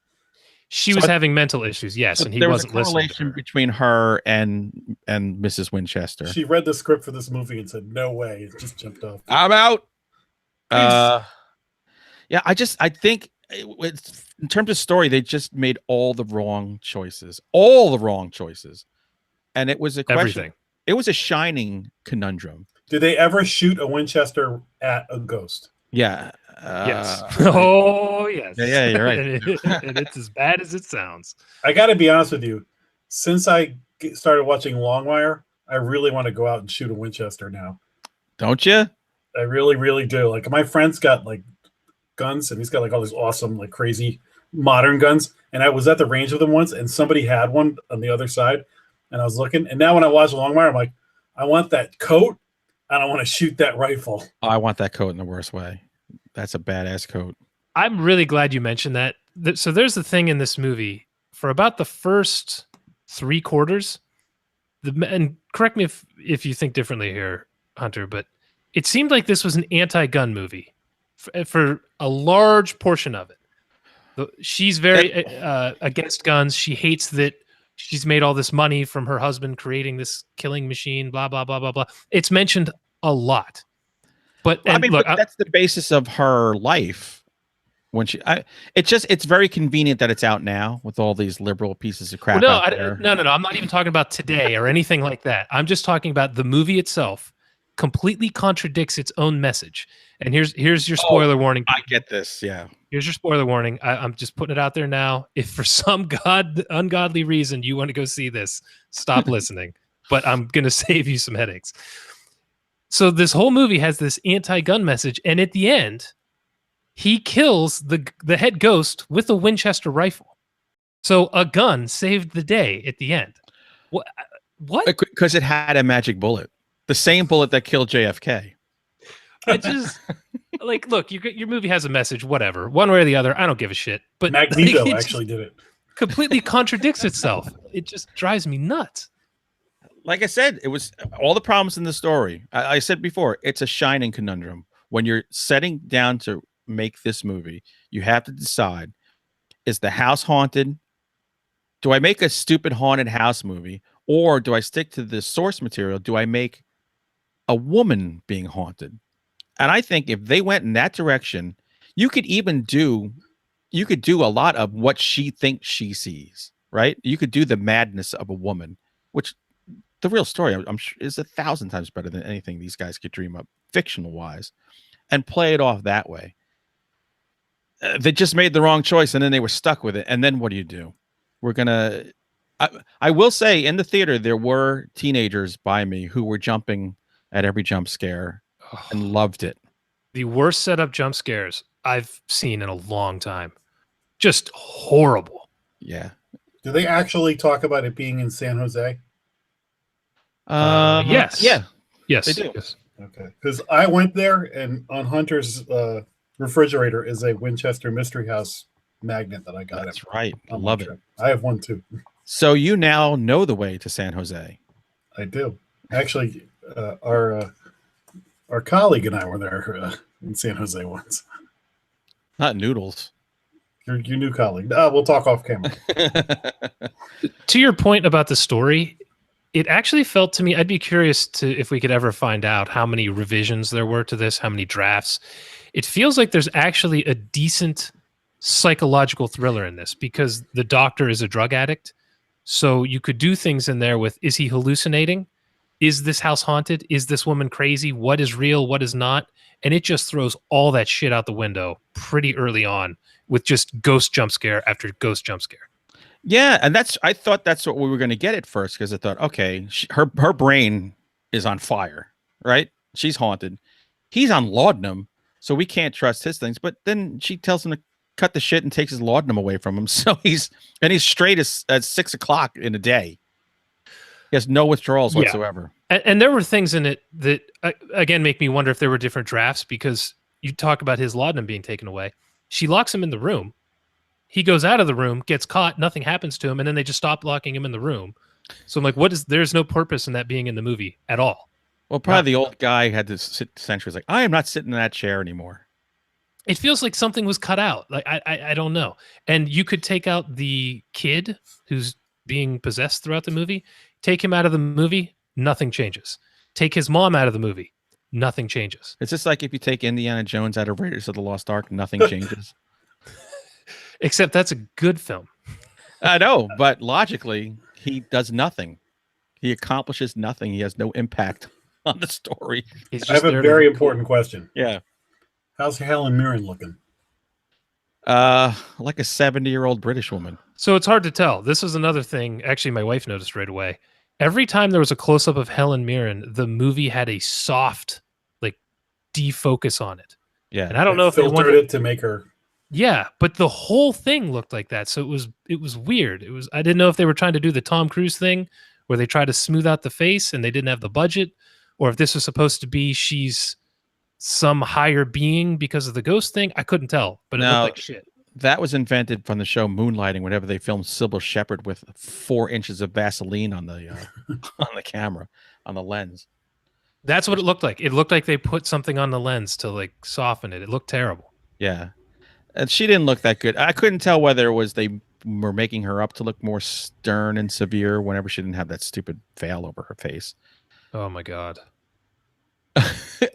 She was having mental issues, yes, and he wasn't listening. There was a correlation between her and Mrs. Winchester. She read the script for this movie and said, "No way!" It just jumped off. I'm out. Yeah, I think in terms of story, they just made all the wrong choices, and it was a question. Everything. It was a Shining conundrum. Did they ever shoot a Winchester at a ghost? Yeah. Yes. Oh, yes. Yeah, you're right. And it's as bad as it sounds. I got to be honest with you. Since I started watching Longmire, I really want to go out and shoot a Winchester now. Don't you? I really, really do. Like, my friend's got like guns, and he's got like all these awesome, like crazy modern guns. And I was at the range with him once, and somebody had one on the other side, and I was looking. And now when I watch Longmire, I'm like, I want that coat. I don't want to shoot that rifle. Oh, I want that coat in the worst way. That's a badass coat. I'm really glad you mentioned that. So there's the thing in this movie. For about the first 3 quarters, and correct me if you think differently here, Hunter, but it seemed like this was an anti-gun movie for a large portion of it. She's very against guns. She hates that she's made all this money from her husband creating this killing machine, blah, blah, blah, blah, blah. It's mentioned a lot. But, Well, I mean, look, but that's the basis of her life. When it's very convenient that it's out now with all these liberal pieces of crap out there. No. I'm not even talking about today or anything like that. I'm just talking about the movie itself completely contradicts its own message. And here's your spoiler warning. I get this. Yeah. Here's your spoiler warning. I'm just putting it out there now. If for some ungodly reason you want to go see this, stop listening. But I'm going to save you some headaches. So this whole movie has this anti-gun message, and at the end, he kills the head ghost with a Winchester rifle. So a gun saved the day at the end. What? Because it had a magic bullet. The same bullet that killed JFK. I just like, look, your movie has a message, whatever. One way or the other, I don't give a shit. But Magneto actually did it. Completely contradicts itself. It just drives me nuts. Like I said, it was all the problems in the story. I said before, it's a shining conundrum. When you're setting down to make this movie, you have to decide, is the house haunted? Do I make a stupid haunted house movie, or do I stick to the source material? Do I make a woman being haunted? And I think if they went in that direction, you could do a lot of what she thinks she sees, right? You could do the madness of a woman, which the real story, I'm sure, is 1,000 times better than anything these guys could dream up fictional wise, and play it off that way. They just made the wrong choice, and then they were stuck with it. And then what do you do? I will say, in the theater, there were teenagers by me who were jumping at every jump scare and loved it. The worst setup jump scares I've seen in a long time. Just horrible. Yeah. Do they actually talk about it being in San Jose? Yes. Yeah. Yes. They do. Yes. Okay. Because I went there, and on Hunter's refrigerator is a Winchester Mystery House magnet that I got. That's right. I love it. I have one too. So you now know the way to San Jose. I do. Actually, our colleague and I were there in San Jose once. Not Noodles. Your new colleague. We'll talk off camera. To your point about the story, it actually felt to me, I'd be curious if we could ever find out how many revisions there were to this, how many drafts. It feels like there's actually a decent psychological thriller in this, because the doctor is a drug addict. So you could do things in there with, is he hallucinating? Is this house haunted? Is this woman crazy? What is real? What is not? And it just throws all that shit out the window pretty early on with just ghost jump scare after ghost jump scare. Yeah, and I thought that's what we were going to get at first, because I thought, okay, her brain is on fire, right? She's haunted. He's on laudanum, so we can't trust his things. But then she tells him to cut the shit and takes his laudanum away from him. So he's straight as 6 o'clock in a day. He has no withdrawals whatsoever. And there were things in it that, again, make me wonder if there were different drafts, because you talk about his laudanum being taken away. She locks him in the room. He goes out of the room, gets caught, nothing happens to him, and then they just stop locking him in the room. So I'm like, there's no purpose in that being in the movie at all. Well, probably the old guy had to sit centuries like, I am not sitting in that chair anymore. It feels like something was cut out. Like, I don't know. And you could take out the kid who's being possessed throughout the movie, take him out of the movie, nothing changes. Take his mom out of the movie, nothing changes. It's just like if you take Indiana Jones out of Raiders of the Lost Ark, nothing changes. Except that's a good film. I know, but logically, he does nothing. He accomplishes nothing. He has no impact on the story. I have a very important question. Yeah. How's Helen Mirren looking? Like a 70-year-old British woman. So it's hard to tell. This is another thing. Actually, my wife noticed right away. Every time there was a close-up of Helen Mirren, the movie had a soft, like, defocus on it. Yeah. And I don't know if they filtered it to make her. Yeah, but the whole thing looked like that. So it was weird. I didn't know if they were trying to do the Tom Cruise thing where they try to smooth out the face and they didn't have the budget, or if this was supposed to be she's some higher being because of the ghost thing. I couldn't tell, but it looked like shit. That was invented from the show Moonlighting, whenever they filmed Sybil Shepherd with 4 inches of Vaseline on the on the camera, on the lens. That's what it looked like. It looked like they put something on the lens to soften it. It looked terrible. Yeah. And she didn't look that good. I couldn't tell whether it was they were making her up to look more stern and severe whenever she didn't have that stupid veil over her face. Oh my god.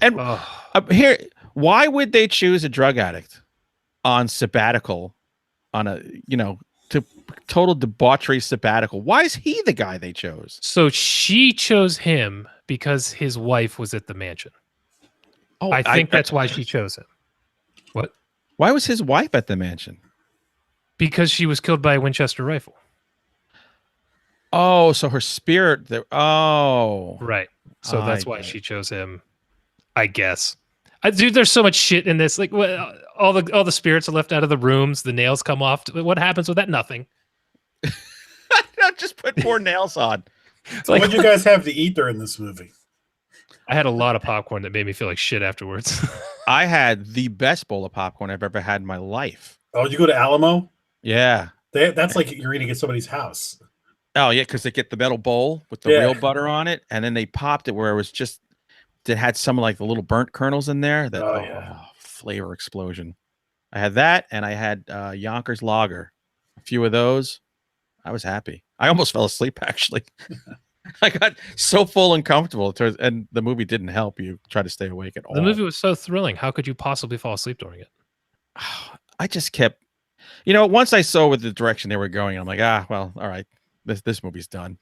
And Oh. here, why would they choose a drug addict on sabbatical, on a to total debauchery sabbatical? Why is he the guy they chose? So she chose him because his wife was at the mansion. Oh, I think that's why she chose him. What? Why was his wife at the mansion? Because she was killed by a Winchester rifle. Oh, so her spirit there. Oh, Right. So that's why get she it. chose him, I guess. Dude, there's so much shit in this. Like, all the spirits are left out of the rooms. The nails come off. What happens with that? Nothing. Just put more nails on. So what did you guys have to eat during this movie? I had a lot of popcorn that made me feel like shit afterwards. I had the best bowl of popcorn I've ever had in my life. Oh, did you go to Alamo? Yeah. That's like you're eating at somebody's house. Oh yeah, because they get the metal bowl with the real butter on it, and then they popped it where it was just that had some of like the little burnt kernels in there. That flavor explosion. I had that, and I had Yonkers Lager. A few of those. I was happy. I almost fell asleep actually. I got so full and comfortable, and the movie didn't help you try to stay awake at all. The movie was so thrilling. How could you possibly fall asleep during it? I just kept, once I saw with the direction they were going, I'm like, well, all right, this movie's done.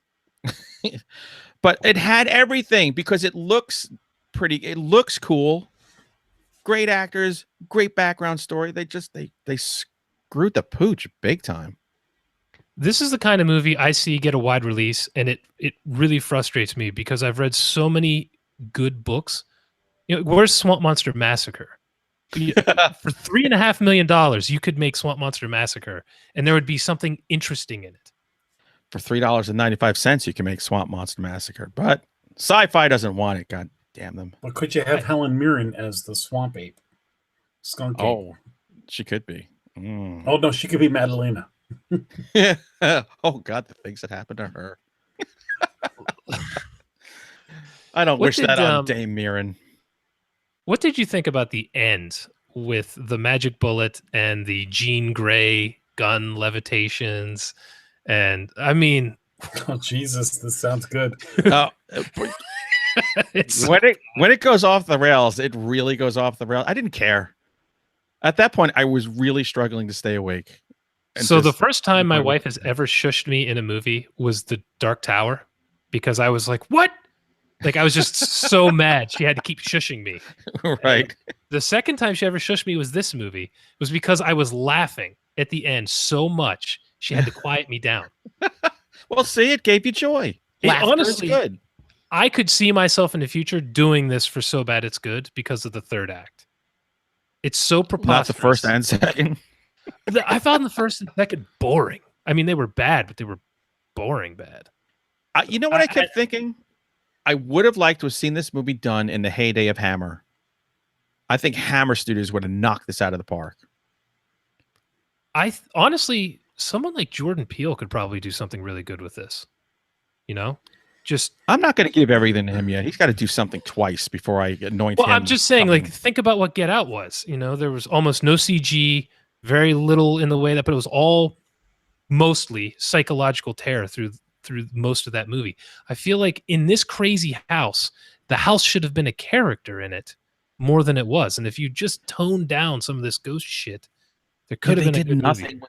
But it had everything because it looks pretty. It looks cool. Great actors, great background story. They screwed the pooch big time. This is the kind of movie I see get a wide release, and it really frustrates me because I've read so many good books. Where's Swamp Monster Massacre? For $3.5 million, you could make Swamp Monster Massacre, and there would be something interesting in it. For $3.95, you can make Swamp Monster Massacre, but Sci-Fi doesn't want it. God damn them! But could you have Helen Mirren as the swamp ape? Skunk ape. Oh, she could be. Mm. Oh no, she could be Madalena. Oh God, the things that happened to her. I don't wish that on Dame Mirren. What did you think about the end with the magic bullet and the Jean Grey gun levitations? And I mean, oh Jesus, this sounds good. When it goes off the rails, it really goes off the rails. I didn't care. At that point, I was really struggling to stay awake. So the first time my wife has ever shushed me in a movie was The Dark Tower, because I was like, what? Like, I was just so mad. She had to keep shushing me. Right. And the second time she ever shushed me was this movie. It was because I was laughing at the end so much, she had to quiet me down. Well, see, it gave you joy. Honestly, good. I could see myself in the future doing this for So Bad It's Good because of the third act. It's so preposterous. Not the first and second. I found the first and second boring. I mean, they were bad, but they were boring bad. You know what I kept thinking? I would have liked to have seen this movie done in the heyday of Hammer. I think Hammer Studios would have knocked this out of the park. Honestly, someone like Jordan Peele could probably do something really good with this. I'm not going to give everything to him yet. He's got to do something twice before I anoint him. Well, I'm just saying, like, think about what Get Out was. There was almost no CG, very little in the way but it was all mostly psychological terror through most of that movie. I feel like in this crazy house, the house should have been a character in it more than it was. And if you just toned down some of this ghost shit, there could have been a good movie.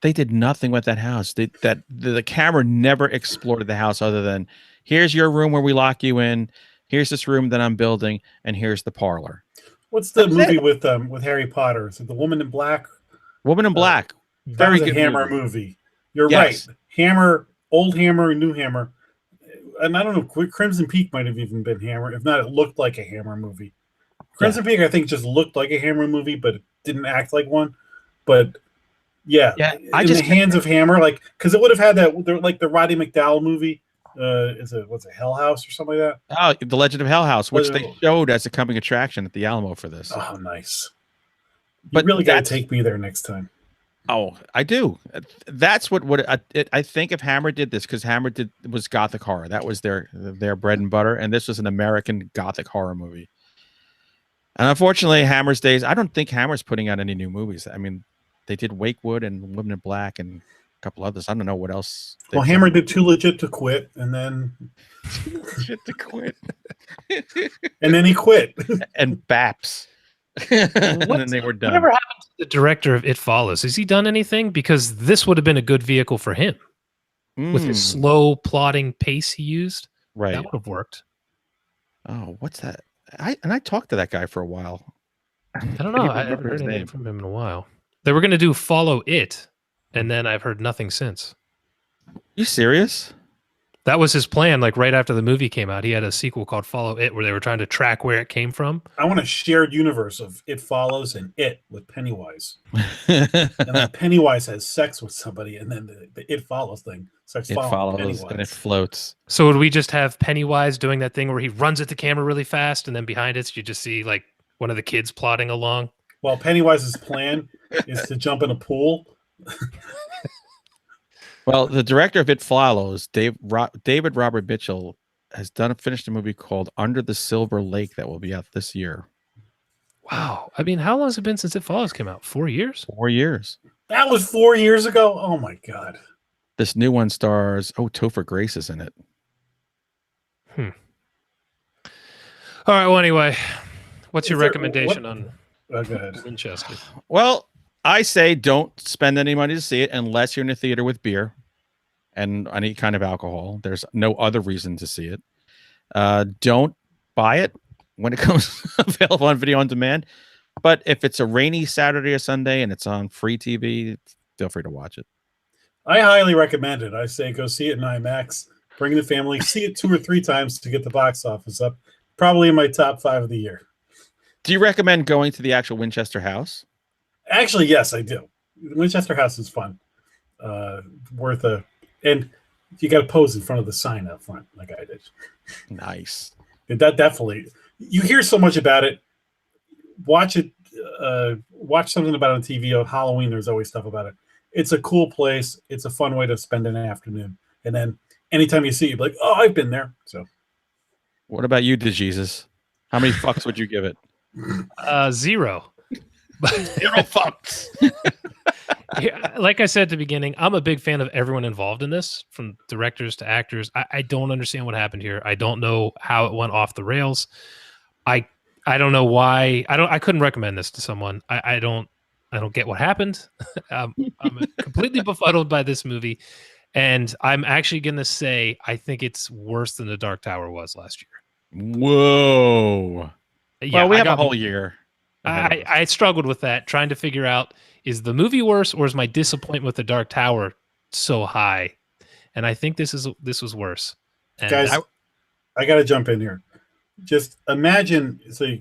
They did nothing with that house. The camera never explored the house other than, here's your room where we lock you in. Here's this room that I'm building, and here's the parlor. What's the movie with Harry Potter? Is it The Woman in Black? Woman in Black. Very good Hammer movie. You're right. Hammer, old Hammer, new Hammer. And I don't know, Crimson Peak might have even been Hammer. If not, it looked like a Hammer movie. Crimson Peak, I think, just looked like a Hammer movie, but it didn't act like one. But yeah, in the hands of Hammer, like, because it would have had that, like the Roddy McDowell movie. What's it, Hell House or something like that? Oh, The Legend of Hell House, which they showed as a coming attraction at the Alamo for this. Oh, nice. You really got to take me there next time. Oh, I do. That's what I think if Hammer did this, because Hammer was Gothic horror. That was their bread and butter, and this was an American Gothic horror movie. And unfortunately, Hammer's days, I don't think Hammer's putting out any new movies. I mean, they did Wakewood and Women in Black, and couple others. I don't know what else. Well, Hammer did Too Legit to Quit, and then Shit to quit. and then he quit. And Baps. And then they were done. Whatever happened to the director of It Follows? Has he done anything? Because this would have been a good vehicle for him with his slow plotting pace he used. Right. That would have worked. Oh, what's that? I talked to that guy for a while. I don't know. I haven't heard anything from him in a while. They were going to do Follow It, and then I've heard nothing since. You serious? That was his plan. Like right after the movie came out, he had a sequel called Follow It, where they were trying to track where it came from. I want a shared universe of It Follows and It with Pennywise. And then Pennywise has sex with somebody, and then the It Follows thing starts It following follows Pennywise. and it floats. So would we just have Pennywise doing that thing where he runs at the camera really fast, and then behind it, you just see like one of the kids plodding along? Well, Pennywise's plan is to jump in a pool. Well, the director of It Follows, David Robert Mitchell, has finished a movie called Under the Silver Lake that will be out this year. Wow. I mean, how long has it been since It Follows came out? 4 years? 4 years. That was 4 years ago. Oh my god! This new one stars. Topher Grace is in it. All right. Well, anyway, what's your recommendation on Go ahead. Winchester? Well, I say don't spend any money to see it unless you're in a theater with beer and any kind of alcohol. There's no other reason to see it. Don't buy it when it comes available on video on demand. But if it's a rainy Saturday or Sunday and it's on free TV, feel free to watch it. I highly recommend it. I say go see it in IMAX. Bring the family. See it 2 or 3 times to get the box office up. Probably in my top 5 of the year. Do you recommend going to the actual Winchester house? Actually, yes, I do. Winchester House is fun. And you got to pose in front of the sign up front, like I did. Nice. That definitely. You hear so much about it. Watch it. Watch something about it on TV. On Halloween, there's always stuff about it. It's a cool place. It's a fun way to spend an afternoon. And then anytime you see it, you're like, oh, I've been there. So, what about you, DeJesus? How many fucks would you give it? 0. 0 fucks. Yeah, like I said at the beginning, I'm a big fan of everyone involved in this, from directors to actors. I don't understand what happened here. I don't know how it went off the rails. I don't know why. I couldn't recommend this to someone. I don't get what happened. I'm completely befuddled by this movie, and I'm actually going to say I think it's worse than The Dark Tower was last year. Whoa. Yeah, well, we have a whole year. I struggled with that, trying to figure out, is the movie worse or is my disappointment with The Dark Tower so high? And I think this was worse. And guys, I got to jump in here. Just imagine, so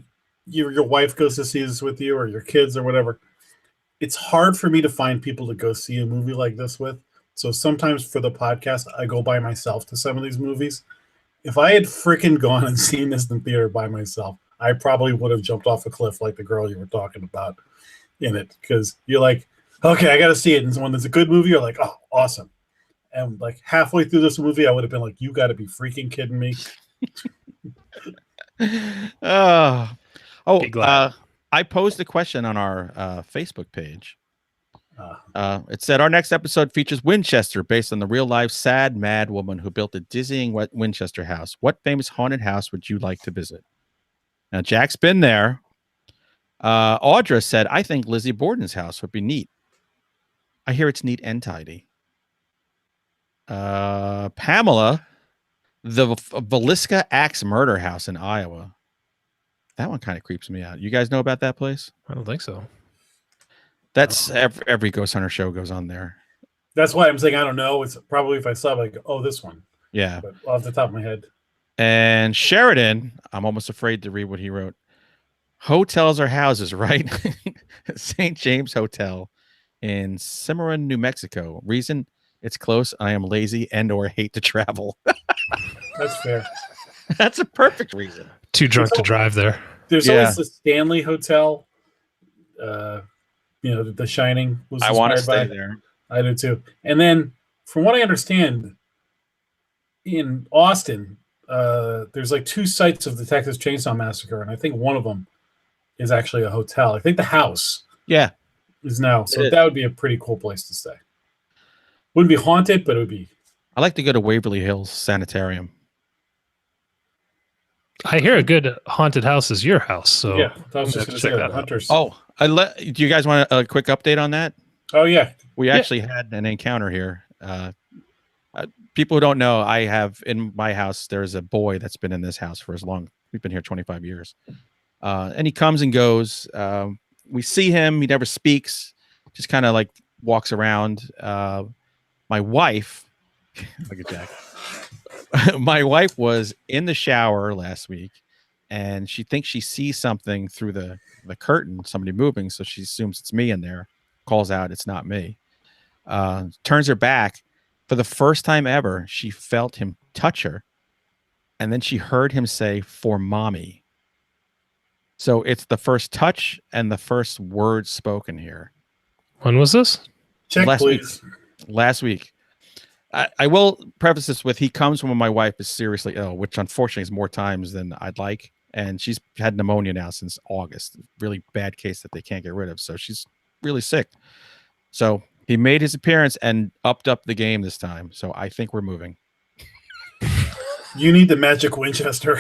your wife goes to see this with you, or your kids, or whatever. It's hard for me to find people to go see a movie like this with. So sometimes for the podcast, I go by myself to some of these movies. If I had freaking gone and seen this in theater by myself, I probably would have jumped off a cliff like the girl you were talking about in it, because you're like, okay, I got to see it. And when there's a good movie, you're like, oh, awesome. And like halfway through this movie, I would have been like, you got to be freaking kidding me. I posed a question on our Facebook page. It said, our next episode features Winchester, based on the real life sad, mad woman who built the dizzying Winchester house. What famous haunted house would you like to visit? Now, Jack's been there. Audra said, I think Lizzie Borden's house would be neat. I hear it's neat and tidy. Pamela, the Villisca Axe Murder House in Iowa. That one kind of creeps me out. You guys know about that place? I don't think so. That's every Ghost Hunter show goes on there. That's why I'm saying I don't know. It's probably if I saw it, like, oh, this one. Yeah. But off the top of my head. And Sheridan, I'm almost afraid to read what he wrote. Hotels are houses, right? St. James Hotel in Cimarron, New Mexico. Reason, it's close. I am lazy and or hate to travel. That's fair. That's a perfect reason. Too drunk to drive there. There's always the Stanley Hotel. The Shining was I want to inspired stay there. I do too. And then, from what I understand, in Austin, there's like 2 sites of the Texas Chainsaw Massacre, and I think one of them is actually a hotel. I think the house, is now. So that would be a pretty cool place to stay. Wouldn't be haunted, but it would be. I like to go to Waverly Hills Sanitarium. I hear a good haunted house is your house. So Yeah, I I'm was just gonna going to check say that that. out. Hunters. Oh, do you guys want a quick update on that? Oh yeah. We actually had an encounter here. People who don't know, I have in my house, there's a boy that's been in this house for as long. We've been here 25 years. And he comes and goes. We see him. He never speaks, just kind of like walks around. My wife, look at Jack. My wife was in the shower last week and she thinks she sees something through the curtain, somebody moving. So she assumes it's me in there, calls out, it's not me. Turns her back. For the first time ever, she felt him touch her. And then she heard him say, "For mommy." So it's the first touch and the first word spoken here. When was this? Check, Last please. Last week. I will preface this with he comes when my wife is seriously ill, which unfortunately is more times than I'd like. And she's had pneumonia now since August. Really bad case that they can't get rid of. So she's really sick. So he made his appearance and upped up the game this time. So I think we're moving. You need the magic Winchester.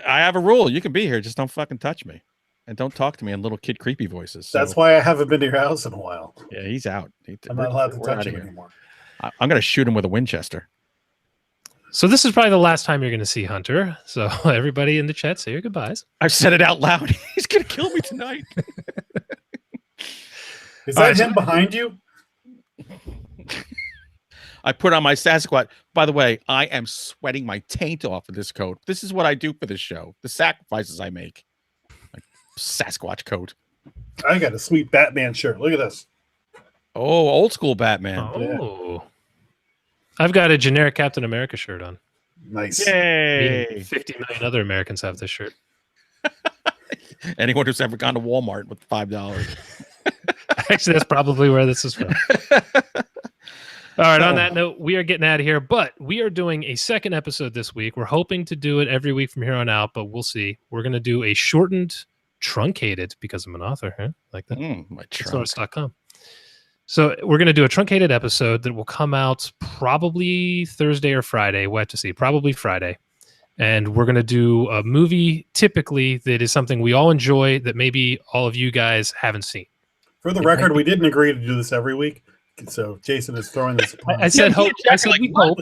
I have a rule. You can be here. Just don't fucking touch me. And don't talk to me in little kid creepy voices. So, That's why I haven't been to your house in a while. yeah, he's out. I'm not allowed to We're touch outta him here. anymore. I'm going to shoot him with a Winchester. So this is probably the last time you're going to see Hunter. So everybody in the chat, say your goodbyes. I've said it out loud. He's going to kill me tonight. Is All that right, him behind you? I put on my Sasquatch. By the way, I am sweating my taint off of this coat. This is what I do for this show. The sacrifices I make. My Sasquatch coat. I got a sweet Batman shirt. Look at this. Oh, old school Batman. Oh. I've got a generic Captain America shirt on. Nice. Me Yay. and 50 million other Americans have this shirt. Anyone who's ever gone to Walmart with $5. Actually, that's probably where this is from. All right, on that note, we are getting out of here, but we are doing a second episode this week. We're hoping to do it every week from here on out, but we'll see. We're going to do a shortened, truncated, because I'm an author, huh? Like that. My trunk. Source.com. So we're going to do a truncated episode that will come out probably Thursday or Friday. We'll have to see. Probably Friday. And we're going to do a movie typically that is something we all enjoy that maybe all of you guys haven't seen. For the record, we didn't agree to do this every week. So Jason is throwing this upon I us. said Yeah, hope. I said like, we what? hope.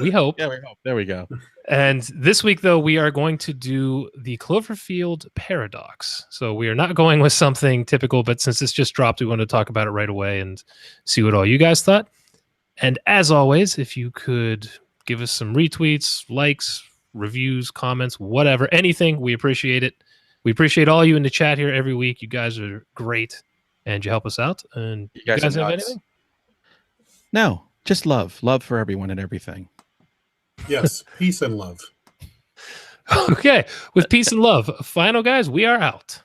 We hope. Yeah, we hope. There we go. And this week, though, we are going to do the Cloverfield Paradox. So we are not going with something typical, but since this just dropped, we want to talk about it right away and see what all you guys thought. And as always, if you could give us some retweets, likes, reviews, comments, whatever, anything, we appreciate it. We appreciate all you in the chat here every week. You guys are great, and you help us out. And You guys are have nuts. anything? No, just love. Love for everyone and everything. Yes, peace and love. Okay, with peace and love. Final, guys, we are out.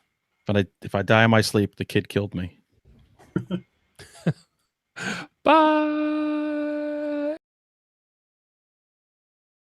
If I die in my sleep, the kid killed me. Bye.